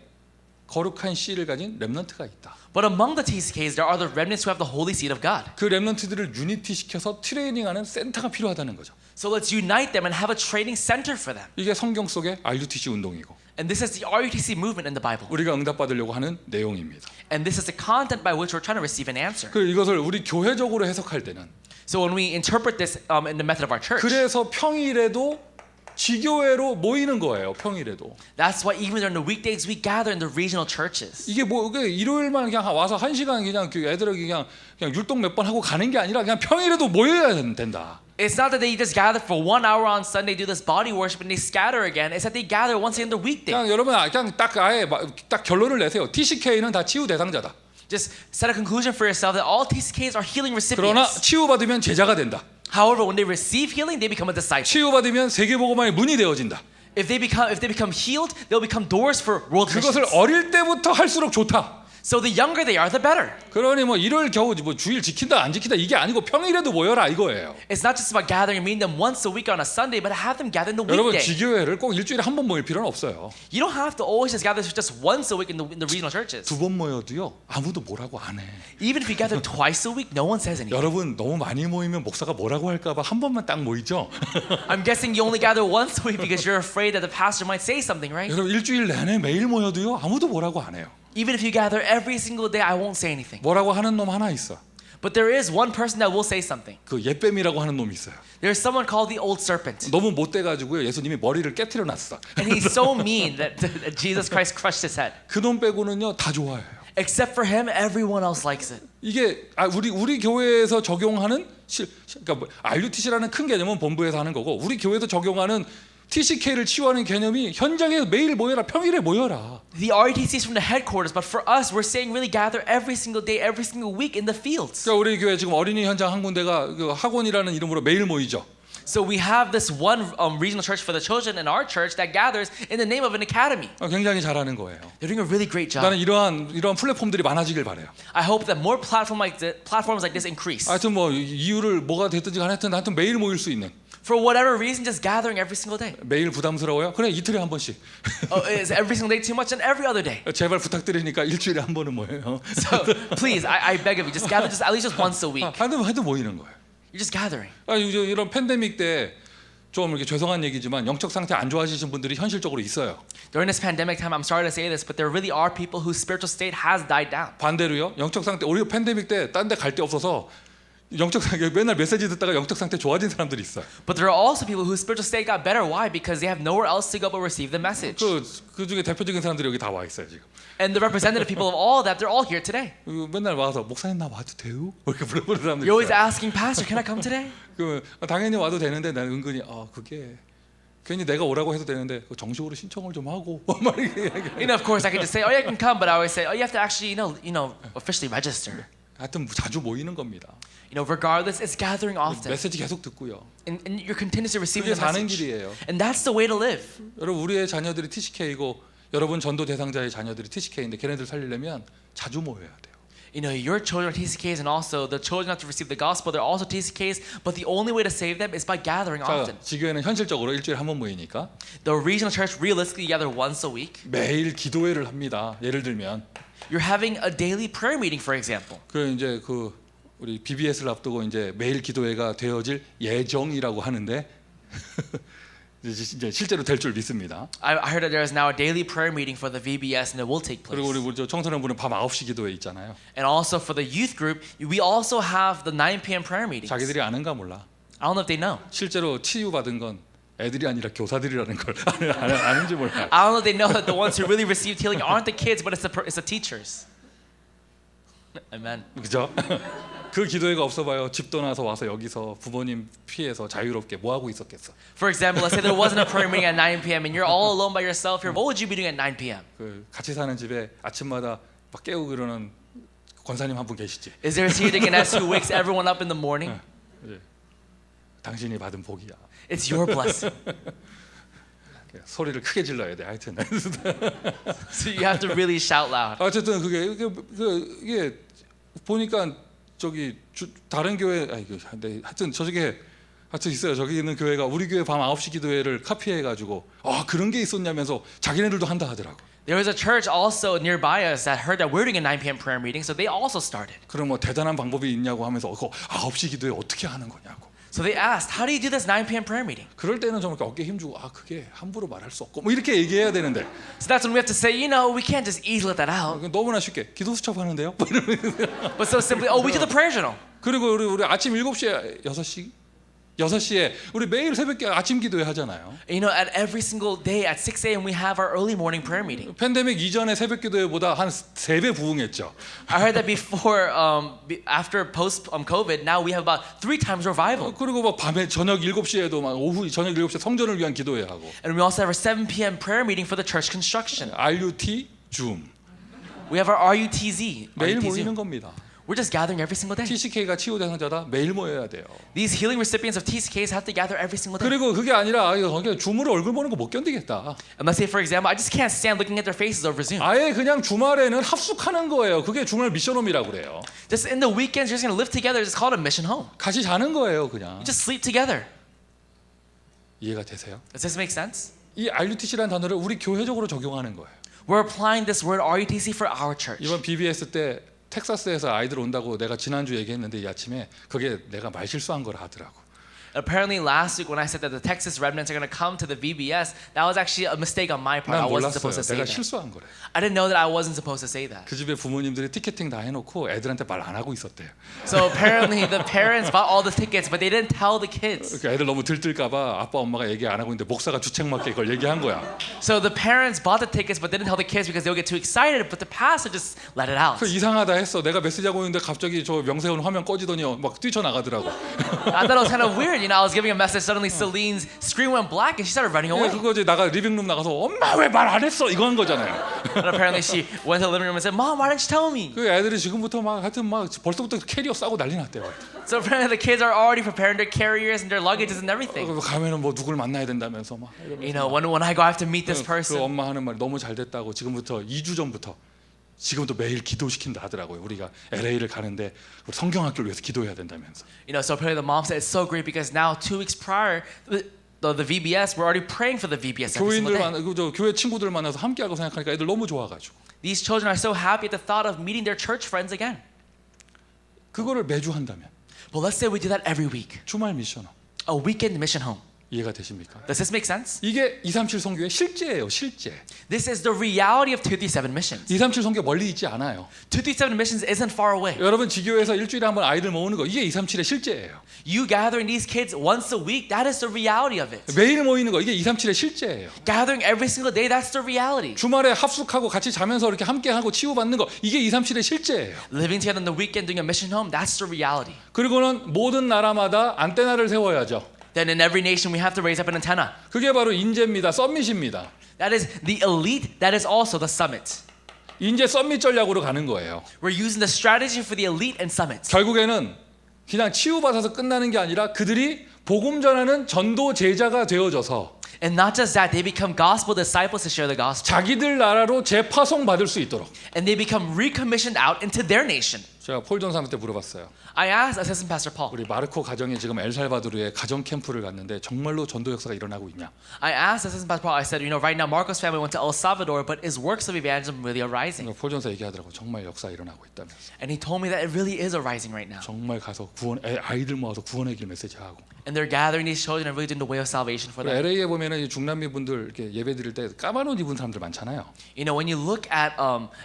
거룩한 씨를 가진 렘넌트가 있다. But among the TCKs, there are the remnants who have the holy seed of God. 그 렘넌트들을 유니티 시켜서 트레이닝하는 센터가 필요하다는 거죠. So let's unite them and have a training center for them. 이게 성경 속의 RUTC 운동이고 And this is the RUTC movement in the Bible. 우리가 응답받으려고 하는 내용입니다. And this is the content by which we're trying to receive an answer. 그 이것을 우리 교회적으로 해석할 때는 So when we interpret this in the method of our church, 그래서 평일에도 지교회로 모이는 거예요. 평일에도. that's why even during the weekdays we gather in the regional churches. 이게 일요일만 그냥 와서 1시간 그냥 애들에게 그냥 율동 몇 번 하고 가는 게 아니라 그냥 평일에도 모여야 된다. It's not that they just gather for 1 hour on Sunday, do this body worship, and they scatter again. It's that they gather once in the weekday. 그냥 여러분 그냥 딱 결론을 내세요. TCK는 다 치유 대상자다. Just set a conclusion for yourself that all TCKs are healing 그러나 recipients. 치유받으면 제자가 된다. However, when they receive healing, they become a disciple. 치유받으면 세계복음화의 문이 되어진다. If they become healed, they'll become doors for world 그것을 missions. 어릴 때부터 할수록 좋다. So the younger they are, the better. 그러니 뭐 일요일 겨우 뭐 주일 지킨다 안 지킨다 이게 아니고 평일에도 모여라 이거예요. It's not just about gathering and meeting them once a week on a Sunday, but have them gather in the 여러분 weekday. 지교회를 꼭 일주일에 한 번 모일 필요는 없어요. You don't have to always just gather just once a week in the regional churches. 두 번 모여도요 아무도 뭐라고 안 해. Even if you gather twice a week, no one says anything. 여러분 너무 많이 모이면 목사가 뭐라고 할까봐 한 번만 딱 모이죠. I'm guessing you only gather once a week because you're afraid that the pastor might say something, right? 여러분 일주일 내내 매일 모여도요 아무도 뭐라고 안 해요. Even if you gather every single day, I won't say anything. 뭐라고 하는 놈 하나 있어. But there is one person that will say something. 그 옛뱀이라고 하는 놈이 있어요. There's someone called the old serpent. 너무 못돼가지고요 예수님이 머리를 깨트려 놨어. And he's so mean that Jesus Christ crushed his head. 그놈 빼고는요 다 좋아해요. Except for him, everyone else likes it. 이게 우리 교회에서 적용하는 그러니까 RUTC라는 큰 개념은 본부에서 하는 거고 우리 교회에서 적용하는 TCK를 치유하는 개념이 현장에 매일 모여라 평일에 모여라. The RUTC is from the headquarters, but for us, we're saying really gather every single day, every single week in the fields. 그러니까 우리 교회 지금 어린이 현장 한 군데가 그 학원이라는 이름으로 매일 모이죠. So we have this one regional church for the children in our church that gathers in the name of an academy. 굉장히 잘하는 거예요. They're doing a really great job. 나는 이러한 플랫폼들이 많아지길 바래요. I hope that more platforms like this increase. 하여튼 뭐 이유를 뭐가 됐든지 간에 하여튼 매일 모일 수 있는. For whatever reason, just gathering every single day. 매일 부담스러워요? 그래 이틀에 한 번씩. Is every single day too much? And every other day. 제발 부탁드리니까 일주일에 한 번은 모여요. So please, I beg of you, just gather just at least just once a week. 해도 모이는 거예요. You're just gathering. 이런 팬데믹 때 좀 이렇게 죄송한 얘기지만 영적 상태 안 좋아지신 분들이 현실적으로 있어요. During this pandemic time, I'm sorry to say this, but there really are people whose spiritual state has died down. 반대로요. 영적 상태 우리 팬데믹 때 딴 데 갈 데 없어서 영적 상태 맨날 메시지 듣다가 영적 상태 좋아진 사람들이 있어요. But there are also people whose spiritual state got better. Why? Because they have nowhere else to go but receive the message. 그 중에 대표적인 사람들이 여기 다 와 있어요 지금. And the representative people of all that, they're all here today. 맨날 와서 목사님 나 와도 돼요? 이렇게 물어보는 사람들이 You're always 있어요. asking, Pastor, can I come today? 당연히 와도 되는데 나는 은근히 그게 괜히 내가 오라고 해도 되는데 정식으로 신청을 좀 하고 막 이렇게 You know, of course, I can just say, oh, yeah, you can come, but I always say, oh, you have to actually, officially register. 하여튼 자주 모이는 겁니다. Regardless, it's gathering often. 메시지 계속 듣고요. And you're continuously receiving 그게 the 사는 message. 길이에요. And that's the way to live. 여러분 우리의 자녀들이 TCK이고 여러분 전도 대상자의 자녀들이 TCK인데 걔네들 살리려면 자주 모여야 돼요. Your children are TCKs, and also the children have to receive the gospel. They're also TCKs, but the only way to save them is by gathering often. 지교회는 현실적으로 일주일에 한 번 모이니까 The regional church realistically gather once a week. 매일 기도회를 합니다. 예를 들면 You're having a daily prayer meeting, for example. 이제 우리 BBS를 앞두고 이제 매일 기도회가 되어질 예정이라고 하는데 이제 실제로 될 줄 믿습니다. I heard that there is now a daily prayer meeting for the VBS, and it will take place. 그리고 우리 청소년부는 밤 9시 기도회 있잖아요. And also for the youth group, we also have the 9 p.m. prayer meetings. 자기들이 아는가 몰라. I don't know if they know. 실제로 치유받은 건 애들이 아니라 교사들이라는 걸 아는지 몰라. I don't know if they know that the ones who really received healing aren't the kids, but it's the teachers. Amen. 그죠? 그 기도회가 없어봐요. 집 떠나서 와서 여기서 부모님 피해서 자유롭게 뭐 하고 있었겠어? For example, let's say there wasn't a prayer meeting at 9 p.m. and you're all alone by yourself here. What would you be doing at 9 p.m.? 같이 사는 집에 아침마다 막 깨우고 그러는 권사님 한 분 계시지? Is there a senior deaconess who wakes everyone up in the morning? 당신이 받은 복이야. It's your blessing. 소리를 크게 질러야 돼. 하여튼. So you have to really shout loud. 어쨌든 이게 보니까 다른 교회 하여튼 하여튼 있어요. 저기 있는 교회가 우리 교회 밤 9시 기도회를 카피해가지고 그런 게 있었냐면서 자기네들도 한다 하더라고. There was a church also nearby us that heard that we're doing a 9 p.m. prayer meeting, so they also started. 그럼 뭐 대단한 방법이 있냐고 하면서 9시 기도회 어떻게 하는 거냐고. So they asked, how do you do this 9 p.m. prayer meeting? 그럴 때는 좀 이렇게 어깨 힘주고 그게 함부로 말할 수 없고 뭐 이렇게 얘기해야 되는데. So that's when we have to say, we can't just easily let that out. 너무나 쉽게 기도 수첩하는데요. But so simply, we do the prayer journal. 그리고 우리 아침 7시에 6시에 우리 매일 새벽에 아침 기도회 하잖아요. At every single day at 6 a.m. we have our early morning prayer meeting. 팬데믹 이전에 새벽 기도회보다 한 3배 부흥했죠. I heard that before, after post COVID, now we have about 3 times revival. 그리고 막 밤에 저녁 7시에도 막 오후 저녁 7시에 성전을 위한 기도회 하고. And we also have our 7 p.m. prayer meeting for the church construction. RUT 줌. We have our RUTZ. 매일 모이는 겁니다. We're just gathering every single day. TCK가 치유 대상자다 매일 모여야 돼요. These healing recipients of TCKs have to gather every single day. 그리고 그게 아니라 그냥 줌으로 얼굴 보는 거 못 견디겠다. And let's say, for example, I just can't stand looking at their faces over Zoom. 아예 그냥 주말에는 합숙하는 거예요. 그게 주말 미션홈이라고 그래요. Just in the weekends, you're just going to live together. It's called a mission home. 같이 자는 거예요, 그냥. You just sleep together. 이해가 되세요? Does this make sense? 이 RUTC라는 단어를 우리 교회적으로 적용하는 거예요. We're applying this word RUTC for our church. 이번 BBS 때 텍사스에서 아이들 온다고 내가 지난주 얘기했는데 이 아침에 그게 내가 말 실수한 거라 하더라고. Apparently last week when I said that the Texas remnants are going to come to the VBS, that was actually a mistake on my part. I 난 wasn't 몰랐어요. supposed to say 내가 that. 실수한 거래. I didn't know that I wasn't supposed to say that. 그 집에 부모님들이 티켓팅 다 해놓고 애들한테 말 안 하고 있었대요. So apparently the parents bought all the tickets, but they didn't tell the kids. 그러니까 애들 너무 들뜰까봐 아빠 엄마가 얘기 안 하고 있는데 목사가 주책 맞게 이걸 얘기한 거야. So the parents bought the tickets, but didn't tell the kids because they would get too excited. But the pastor just let it out. 그 이상하다 했어. 내가 메시지하고 있는데 갑자기 저 명세훈 화면 꺼지더니 막 뛰쳐나가더라고. I thought it was kind of weird. You know, I was giving a message. Suddenly Celine's screen went black and she started running away. 그거지. 나가 리빙룸 나가서 엄마 왜 말 안 했어? 이거 한 거잖아요. And apparently she went to the living room and said, "Mom, why didn't you tell me?" 그 애들이 지금부터 막 하여튼 막 벌써부터 캐리어 싸고 난리 났대요. So apparently the kids are already preparing their carriers and their luggages and everything. 가면은 뭐 누굴 만나야 된다면서 막. You know, when I go, I have to meet this 그 person. 엄마 하는 말 너무 잘 됐다고 지금부터 2주 전부터 지금도 매일 기도시킨다 하더라고요. 우리가 LA를 가는데 우리 성경학교를 위해서 기도해야 된다면서. You know, so apparently the mom said it's so great because now 2 weeks prior, the VBS, we're already praying for the VBS every single 교인들 day. 만 저 교회 친구들 만나서 함께하고 생각하니까 애들 너무 좋아가지고. These children are so happy at the thought of meeting their church friends again. 그거를 매주 한다면 But let's say we do that every week. 주말 미션 A weekend mission home. 이해가 되십니까? Does this make sense? 이게 237 선교의 실제예요, 실제. This is the reality of 237 missions. 237 선교 멀리 있지 않아요. 237 missions isn't far away. 여러분 지교회에서 일주일에 한 번 아이들 모으는 거 이게 237의 실제예요. You gathering these kids once a week, that is the reality of it. 매일 모이는 거 이게 237의 실제예요. Gathering every single day, that's the reality. 주말에 합숙하고 같이 자면서 이렇게 함께하고 치유받는 거 이게 237의 실제예요. Living together on the weekend doing a mission home, that's the reality. 그리고는 모든 나라마다 안테나를 세워야죠. Then in every nation we have to raise up an antenna. 그게 바로 인재입니다. 썸밋입니다. That is the elite, that is also the summit. 인재 썸밋 전략으로 가는 거예요. We're using the strategy for the elite and summits. 결국에는 그냥 치유받아서 끝나는 게 아니라 그들이 복음 전하는 전도 제자가 되어져서 And not just that, they become gospel disciples to share the gospel. 자기들 나라로 재파송 받을 수 있도록. And they become recommissioned out into their nation. 제가 폴 전사한테 물어봤어요. I asked Assistant Pastor Paul. 우리 마르코 가정이 지금 엘살바도르에 가정 캠프를 갔는데 정말로 전도 역사가 일어나고 있냐? I asked Assistant Pastor Paul, I said, you know, right now Marco's family went to El Salvador, but is works of evangelism really arising? 폴 전사 얘기하더라고. 정말 역사 일어나고 있다면서. And he told me that it really is arising right now. 정말 가서 아이들 모아서 구원의 길 메시지 하고. And they're gathering these children and really doing the way of salvation for them. LA에 보면은 이 중남미 분들 이렇게 예배 드릴 때 까만 옷 입은 사람들 많잖아요. You know, when you look at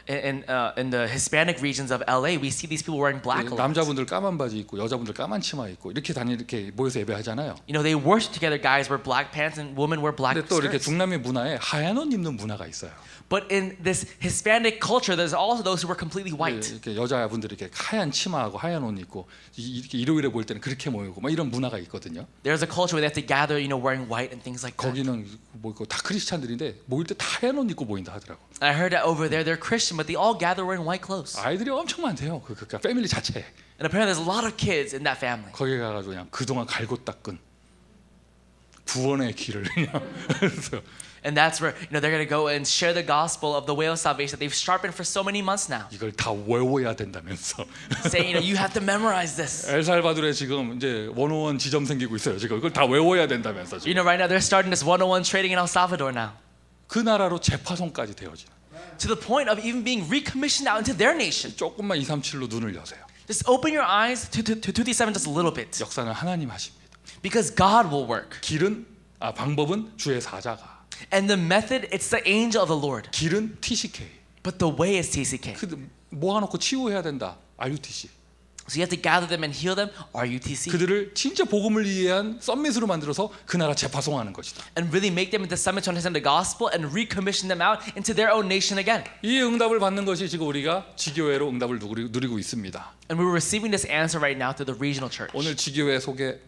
in the Hispanic regions of LA, we see these people wearing black. 남자분들 까만 바지 입고 여자분들 까만 치마 입고 이렇게 이렇게 모여서 예배하잖아요. You know, they worship together. Guys wear black pants and women wear black 근데 또 이렇게 skirts. 중남미 문화에 하얀 옷 입는 문화가 있어요. But in this Hispanic culture, there's also those who were completely white. 이렇게 여자분들이 이렇게 하얀 치마하고 하얀 옷 입고 이렇게 일요일에 모일 때는 그렇게 모이고 막 이런 문화가 있거든요. There's a culture where they have to gather, you know, wearing white and things like that. 거기는 뭐 다 크리스찬들인데 모일 때 다 하얀 옷 입고 모인다 하더라고. And I heard that over there, they're Christian, but they all gather wearing white clothes. 아이들이 엄청 많대요. 그러니까 패밀리 자체에. And apparently, there's a lot of kids in that family. 거기 가가지고 그냥 그동안 갈고 닦은 구원의 길을 그냥 그래서 And that's where, you know, they're going to go and share the gospel of the way of salvation that they've sharpened for so many months now. 이걸 다 외워야 된다면서. Saying, you know, you have to memorize this. 엘살바도르에 지금 이제 101 지점 생기고 있어요. 지금 이걸 다 외워야 된다면서. You know, right now they're starting this 101 trading in El Salvador now. 그 나라로 재파송까지 되어지는. To the point of even being recommissioned out into their nation. 조금만 237로 눈을 여세요. Just open your eyes to 237 just a little bit. 역사는 하나님 하십니다. Because God will work. 방법은 주의 사자가. And the method, it's the angel of the Lord. 길은 TCK. But the way is TCK. 모아놓고 치유해야 된다. RUTC. So you have to gather them and heal them, RUTC. 그들을 진짜 복음을 이해한 썸밋으로 만들어서 그 나라 재파송하는 것이다. And really make them into summit to understand the gospel and recommission them out into their own nation again. 이 응답을 받는 것이 지금 우리가 지교회로 응답을 누리고 있습니다. And we're receiving this answer right now through the regional church. 오늘 지교회 소개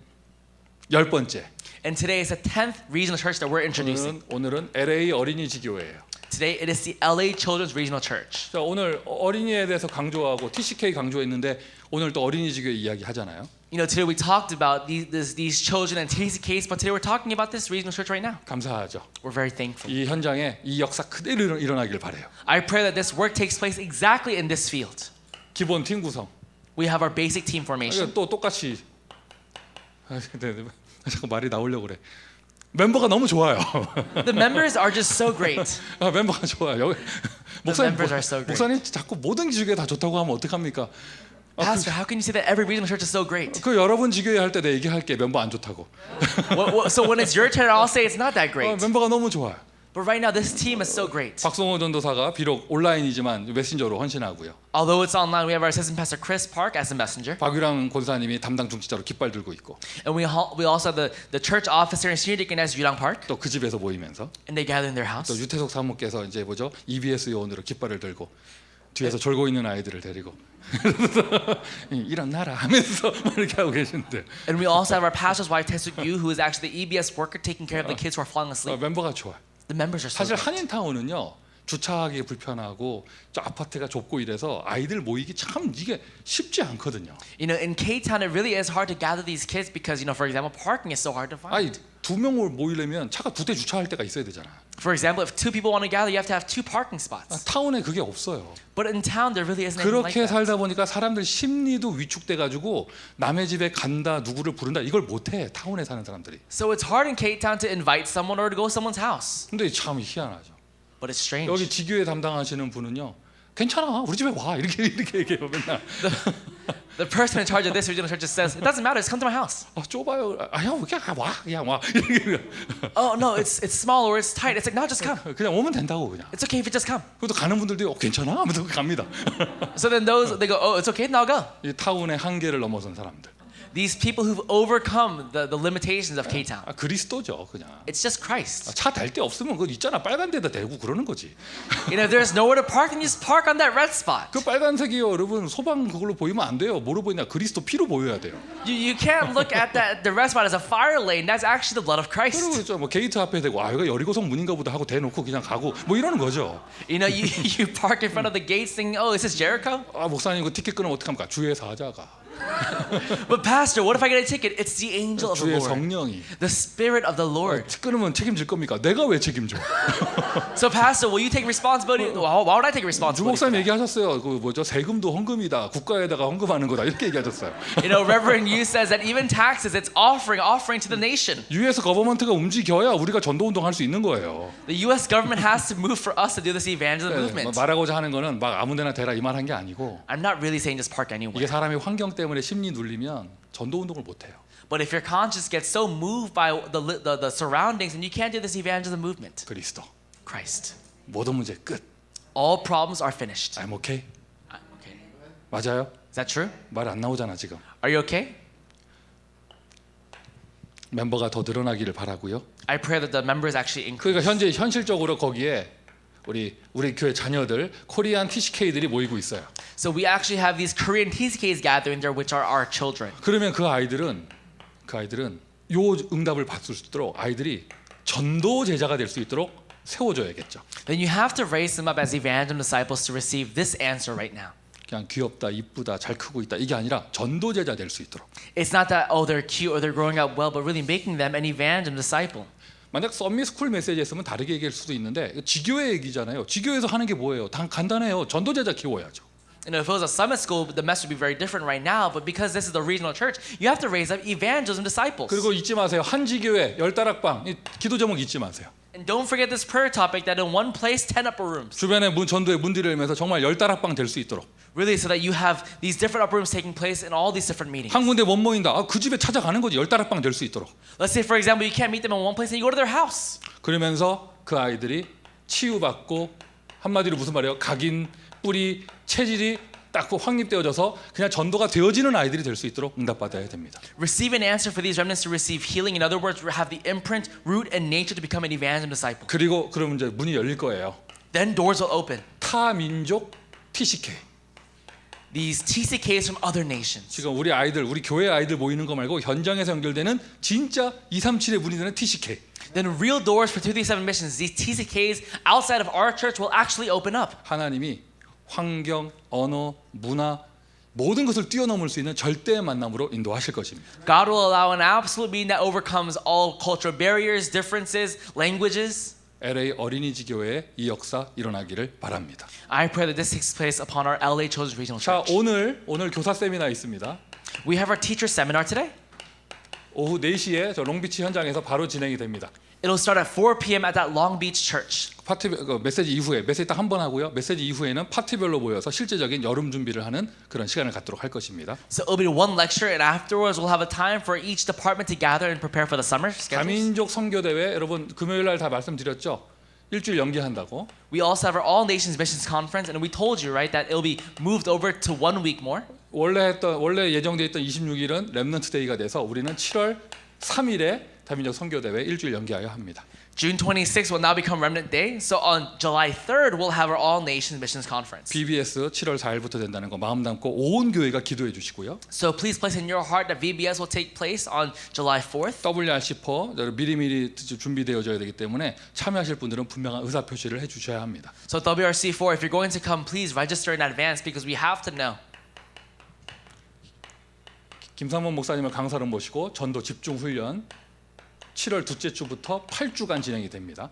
10번째. And today is the 10th regional church that we're introducing. 오늘은 LA 어린이 지교회예요. today, it is the LA Children's Regional Church. 자, 오늘 어린이에 대해서 강조하고 TCK 강조했는데 오늘 또 어린이지교 이야기 하잖아요. You know, today we talked about these children and TCKs, but today we're talking about this regional church right now. 감사하죠. We're very thankful. 이 현장에 이 역사 그대로 일어나길 바래요. I pray that this work takes place exactly in this field. 기본 팀 구성. We have our basic team formation. 또 똑같이 잠깐 말이 나오려고 그래. 멤버가 너무 좋아요. The members are just so great. 멤버가 좋아요. 목사님, members are so great. 목사님 자꾸 모든 지교에 다 좋다고 하면 어떡합니까? Pastor, how can you say that every regional church is so great? 그 여러분 지교회 할 때 내 얘기할게 멤버 안 좋다고. So when it's your turn, I'll say it's not that great. 멤버가 너무 좋아요. But right now, this team is so great. 박성호 전도사가 비록 온라인이지만 메신저로 헌신하고요. Although it's online, we have our assistant pastor Chris Park as a messenger, 박유랑 권사님이 담당 중직자로 깃발 들고 있고 and we also have the church officer and senior deacon as Yulang Park, 또 그 집에서 모이면서 and they gather in their house. 또 유태석 사모께서 이제 뭐죠? EBS 요원으로 깃발을 들고 뒤에서 졸고 있는 아이들을 데리고 일어나라 하면서 이렇게 하고 계신데 And we also have our pastor's wife Taesuk Yu, who is actually the EBS worker taking care of the kids who are falling asleep. 멤버가 좋아요. The members are so 사실 great. 한인타운은요 주차하기 불편하고 저 아파트가 좁고 이래서 아이들 모이기 참 이게 쉽지 않거든요. You know, in K-Town, it really is hard to gather these kids because, you know, for example, parking is so hard to find. 아니 두 명을 모이려면 차가 두 대 주차할 데가 있어야 되잖아. For example, if two people want to gather, you have to have two parking spots. 타운에 그게 없어요. But in town, there really isn't anything like 그렇게 that. 살다 보니까 사람들 심리도 위축돼 가지고 남의 집에 간다 누구를 부른다 이걸 못해 타운에 사는 사람들이. So it's hard in K-Town to invite someone or to go to someone's house. 근데 참 희한하죠. But it's strange. 여기 지교회 담당하시는 분은요 괜찮아 우리 집에 와 이렇게 얘기해요 맨날. The person in charge of this regional church just says, it doesn't matter, just come to my house. 좁아요. 형 그냥 와 이렇게. Oh, no, it's small or it's tight. It's like, no, just come. 그냥 오면 된다고 그냥. It's okay if you just come. 그래도 가는 분들도 괜찮아 하면서 갑니다. So then they go, oh, it's okay, now go. 이 타운의 한계를 넘어선 사람들. These people who've overcome the limitations of K-Town. 그리스도죠 그냥. It's just Christ. 차 댈 데 없으면 그 있잖아 빨간 데다 대고 그러는 거지. You know, if there's nowhere to park, then you just park on that red spot. 그 빨간색이요 여러분 소방 그걸로 보이면 안 돼요. 뭐로 보이냐 그리스도 피로 보여야 돼요. You can't look at the red spot as a fire lane. That's actually the blood of 그리고 Christ. 저 뭐 게이트 앞에 대고 아 이거 여리고성 문인가 보다 하고 대놓고 그냥 가고 뭐 이러는 거죠. You know, you park in front of the gates thinking, oh, is this Jericho? 아 목사님 그 티켓 끊으면 어떡합니까? 주의 사자가. But pastor, what if I get a ticket? It's the angel of the 주의 Lord. 성령이. The Spirit of the Lord. 끊으면 책임질 겁니까? 내가 왜 책임져? So pastor, will you take responsibility? Why would I take 주 responsibility? for 목사님 that? 얘기하셨어요. 그 뭐죠? 세금도 헌금이다. 국가에다가 헌금하는 거다. 이렇게 얘기하셨어요. You know, Reverend Yu says that even taxes, it's offering to the nation. U.S. 거버먼트가 움직여야 우리가 전도 운동할 수 있는 거예요. The U.S. government has to move for us to do this evangelism movement. 말하고자 하는 거는 막 아무데나 대라 이 말한 게 아니고 I'm not really saying just park anywhere. 이게 사람이 환경 때문에 심리 눌리면 전도 운동을 못 해요. But if your conscience gets so moved by the surroundings, then you can't do this evangelism movement. 그리스도 Christ. 모든 문제 끝. All problems are finished. I'm okay. Okay. 맞아요? Is that true? 말 안 나오잖아 지금. Are you okay? 멤버가 더 늘어나기를 바라고요. I pray that the members actually increase. 그러니까 현재 현실적으로 거기에 우리 교회 자녀들 코리안 TCK들이 모이고 있어요. So we actually have these Korean TCKs gathering there, which are our children. 그러면 그 아이들은 요 응답을 받을 수 있도록 아이들이 전도 제자가 될 수 있도록 세워줘야겠죠. Then you have to raise them up as evangelist disciples to receive this answer right now. 그냥 귀엽다, 이쁘다, 잘 크고 있다 이게 아니라 전도 제자 될 수 있도록. It's not that oh they're cute or they're growing up well, but really making them an evangelist disciple. 만약 썸미 스쿨 메시지 했으면 다르게 얘기할 수도 있는데 지교회 얘기잖아요. 지교회에서 하는 게 뭐예요? 간단해요. 전도 제자 키워야죠. You know, if it was a summit school, the message would be very different right now. But because this is the regional church, you have to raise up evangelism disciples. 그리고 잊지 마세요. 한 지교회 10다락방 기도 제목 잊지 마세요. And don't forget this prayer topic that in one place, 10 upper rooms. 주변에 전도의 문들을 열면서 정말 10다락방 될 수 있도록. Really, so that you have these different upper rooms taking place in all these different meetings. 한 군데 못 모인다. 그 집에 찾아가는 거지. 10다락방 될 수 있도록. Let's say, for example, you can't meet them in one place and you go to their house. 그러면서 그 아이들이 치유받고 한마디로 무슨 말이에요? 각인, 뿌리, 체질이 딱 확립되어져서 그냥 전도가 되어지는 아이들이 될 수 있도록 응답받아야 됩니다. Receive an answer for these remnants to receive healing. In other words, have the imprint, root, and nature to become an evangelist disciple. 그리고 그러면 이제 문이 열릴 거예요. Then doors will open. 타민족 TCK. These TCKs from other nations. 지금 우리 아이들, 우리 교회 아이들 모이는 거 말고 현장에서 연결되는 진짜 237의 문이 되는 TCK. then real doors for 237 missions, these TCKs outside of our church will actually open up. 하나님이 환경, 언어, 문화 모든 것을 뛰어넘을 수 있는 절대의 만남으로 인도하실 것입니다. God will allow an absolute meeting that overcomes all cultural barriers, differences, languages. LA 어린이집 교회에 이 역사 일어나기를 바랍니다. I pray that this takes place upon our LA Children's Regional 자, Church. 오늘 교사 세미나 있습니다. We have our teacher seminar today. 오후 4시에 저 롱비치 현장에서 바로 진행이 됩니다. It'll start at 4 p.m. at that Long Beach church. 파티 메시지 이후에 메시지 딱 한 번 하고요. 메시지 이후에는 파티별로 모여서 실제적인 여름 준비를 하는 그런 시간을 갖도록 할 것입니다. So it'll be one lecture, and afterwards we'll have a time for each department to gather and prepare for the summer schedules. 다민족 선교 대회 여러분 금요일 날 다 말씀드렸죠. 일주일 연기한다고. We also have our All Nations Missions Conference, and we told you right that it'll be moved over to 1 week more. 원래 예정돼 있던 26일은 렘넌트 데이가 돼서 우리는 7월 3일에 다민족 선교 대회 일주일 연기하여 합니다. June 26th will now become Remnant Day. So on July 3rd, we'll have our All Nations Missions Conference. BBS 7월 4일부터 된다는 거 마음 담고 온 교회가 기도해 주시고요. So please place in your heart that VBS will take place on July 4th. WRC4 미리미리 준비되어져야 되기 때문에 참여하실 분들은 분명한 의사 표시를 해 주셔야 합니다. So WRC4, if you're going to come, please register in advance because we have to know. 김삼원 목사님을 강사로 모시고 전도 집중 훈련 7월 둘째 주부터 8주간 진행이 됩니다.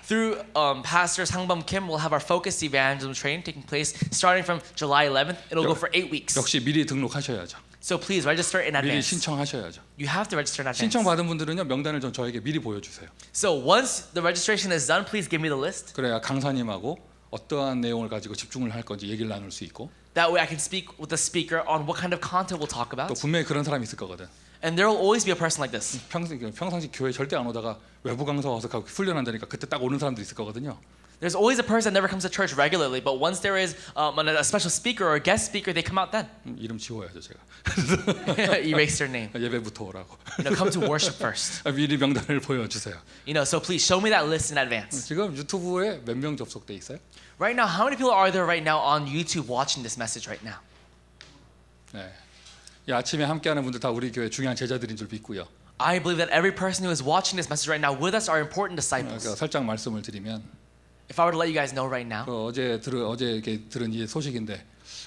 Through Pastor Sangbum Kim, we'll have our focused evangelism training taking place starting from July 11th. It'll go for 8 weeks. 역시 미리 등록하셔야죠. So please register in 미리 advance. 신청하셔야죠. You have to register in advance. 신청 받은 분들은요 명단을 좀 저에게 미리 보여주세요. So once the registration is done, please give me the list. 그래야 강사님하고 어떠한 내용을 가지고 집중을 할 건지 얘기를 나눌 수 있고. That way I can speak with the speaker on what kind of content we'll talk about. 또 분명히 그런 사람이 있을 거거든. And there will always be a person like this. 평상시 교회 절대 안 오다가 외부 강사 와서 훈련한다니까 그때 딱 오는 사람도 있을 거거든요. There's always a person that never comes to church regularly, but once there is a special speaker or a guest speaker, they come out then. 이름 지워야죠 제가. Erase their name. 예배부터 오라고. Come to worship first. 미리 명단을 보여주세요. So please show me that list in advance. 지금 유튜브에 몇 명 접속돼 있어요? Right now, how many people are there right now on YouTube watching this message right now? 네. 이 아침에 함께하는 분들 다 우리 교회 중요한 제자들인 줄 믿고요. I believe that every person who is watching this message right now with us are important disciples. 그러니까 살짝 말씀을 드리면 If I were to let you guys know right now, 어제 이렇게 들은 이 소식인데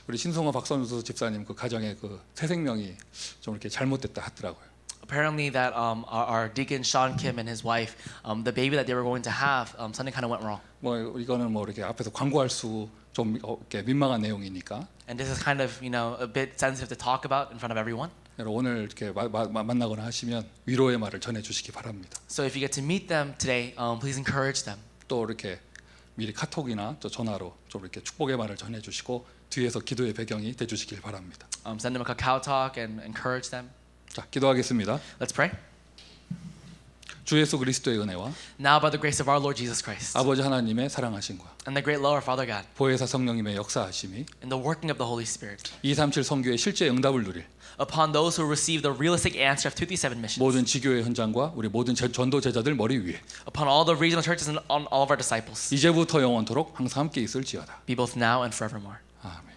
우리 신성호 박선수 집사님 그 가정에 그 새 생명이 좀 이렇게 잘못됐다 하더라고요. apparently that our deacon Sean Kim and his wife, the baby that they were going to have, something kind of went wrong. 뭐 이거는 뭐 이렇게 앞에서 광고할 수 좀 이렇게 민망한 내용이니까. And this is kind of a bit sensitive to talk about in front of everyone. 오늘 이렇게 만나거나 하시면 위로의 말을 전해 주시기 바랍니다. So if you get to meet them today, please encourage them. 또 이렇게 미리 카톡이나 또 전화로 좀 이렇게 축복의 말을 전해 주시고 뒤에서 기도의 배경이 돼 주시길 바랍니다. Send them a Kakao Talk and encourage them. 자, 기도하겠습니다. Let's pray. 주 예수 그리스도의 은혜와 Now by the grace of our Lord Jesus Christ 아버지 하나님의 사랑하심과 and the great love of our Father God 보혜사 성령님의 역사하심이 and the working of the Holy Spirit 237 선교의 실제 응답을 누릴 upon those who receive the realistic answer of 237 missions, 모든 지교회 현장과 우리 모든 전도 제자들 머리 위에 upon all the regional churches and on all of our disciples, 이제부터 영원토록 항상 함께 있을지어다. be both now and forevermore. 아멘.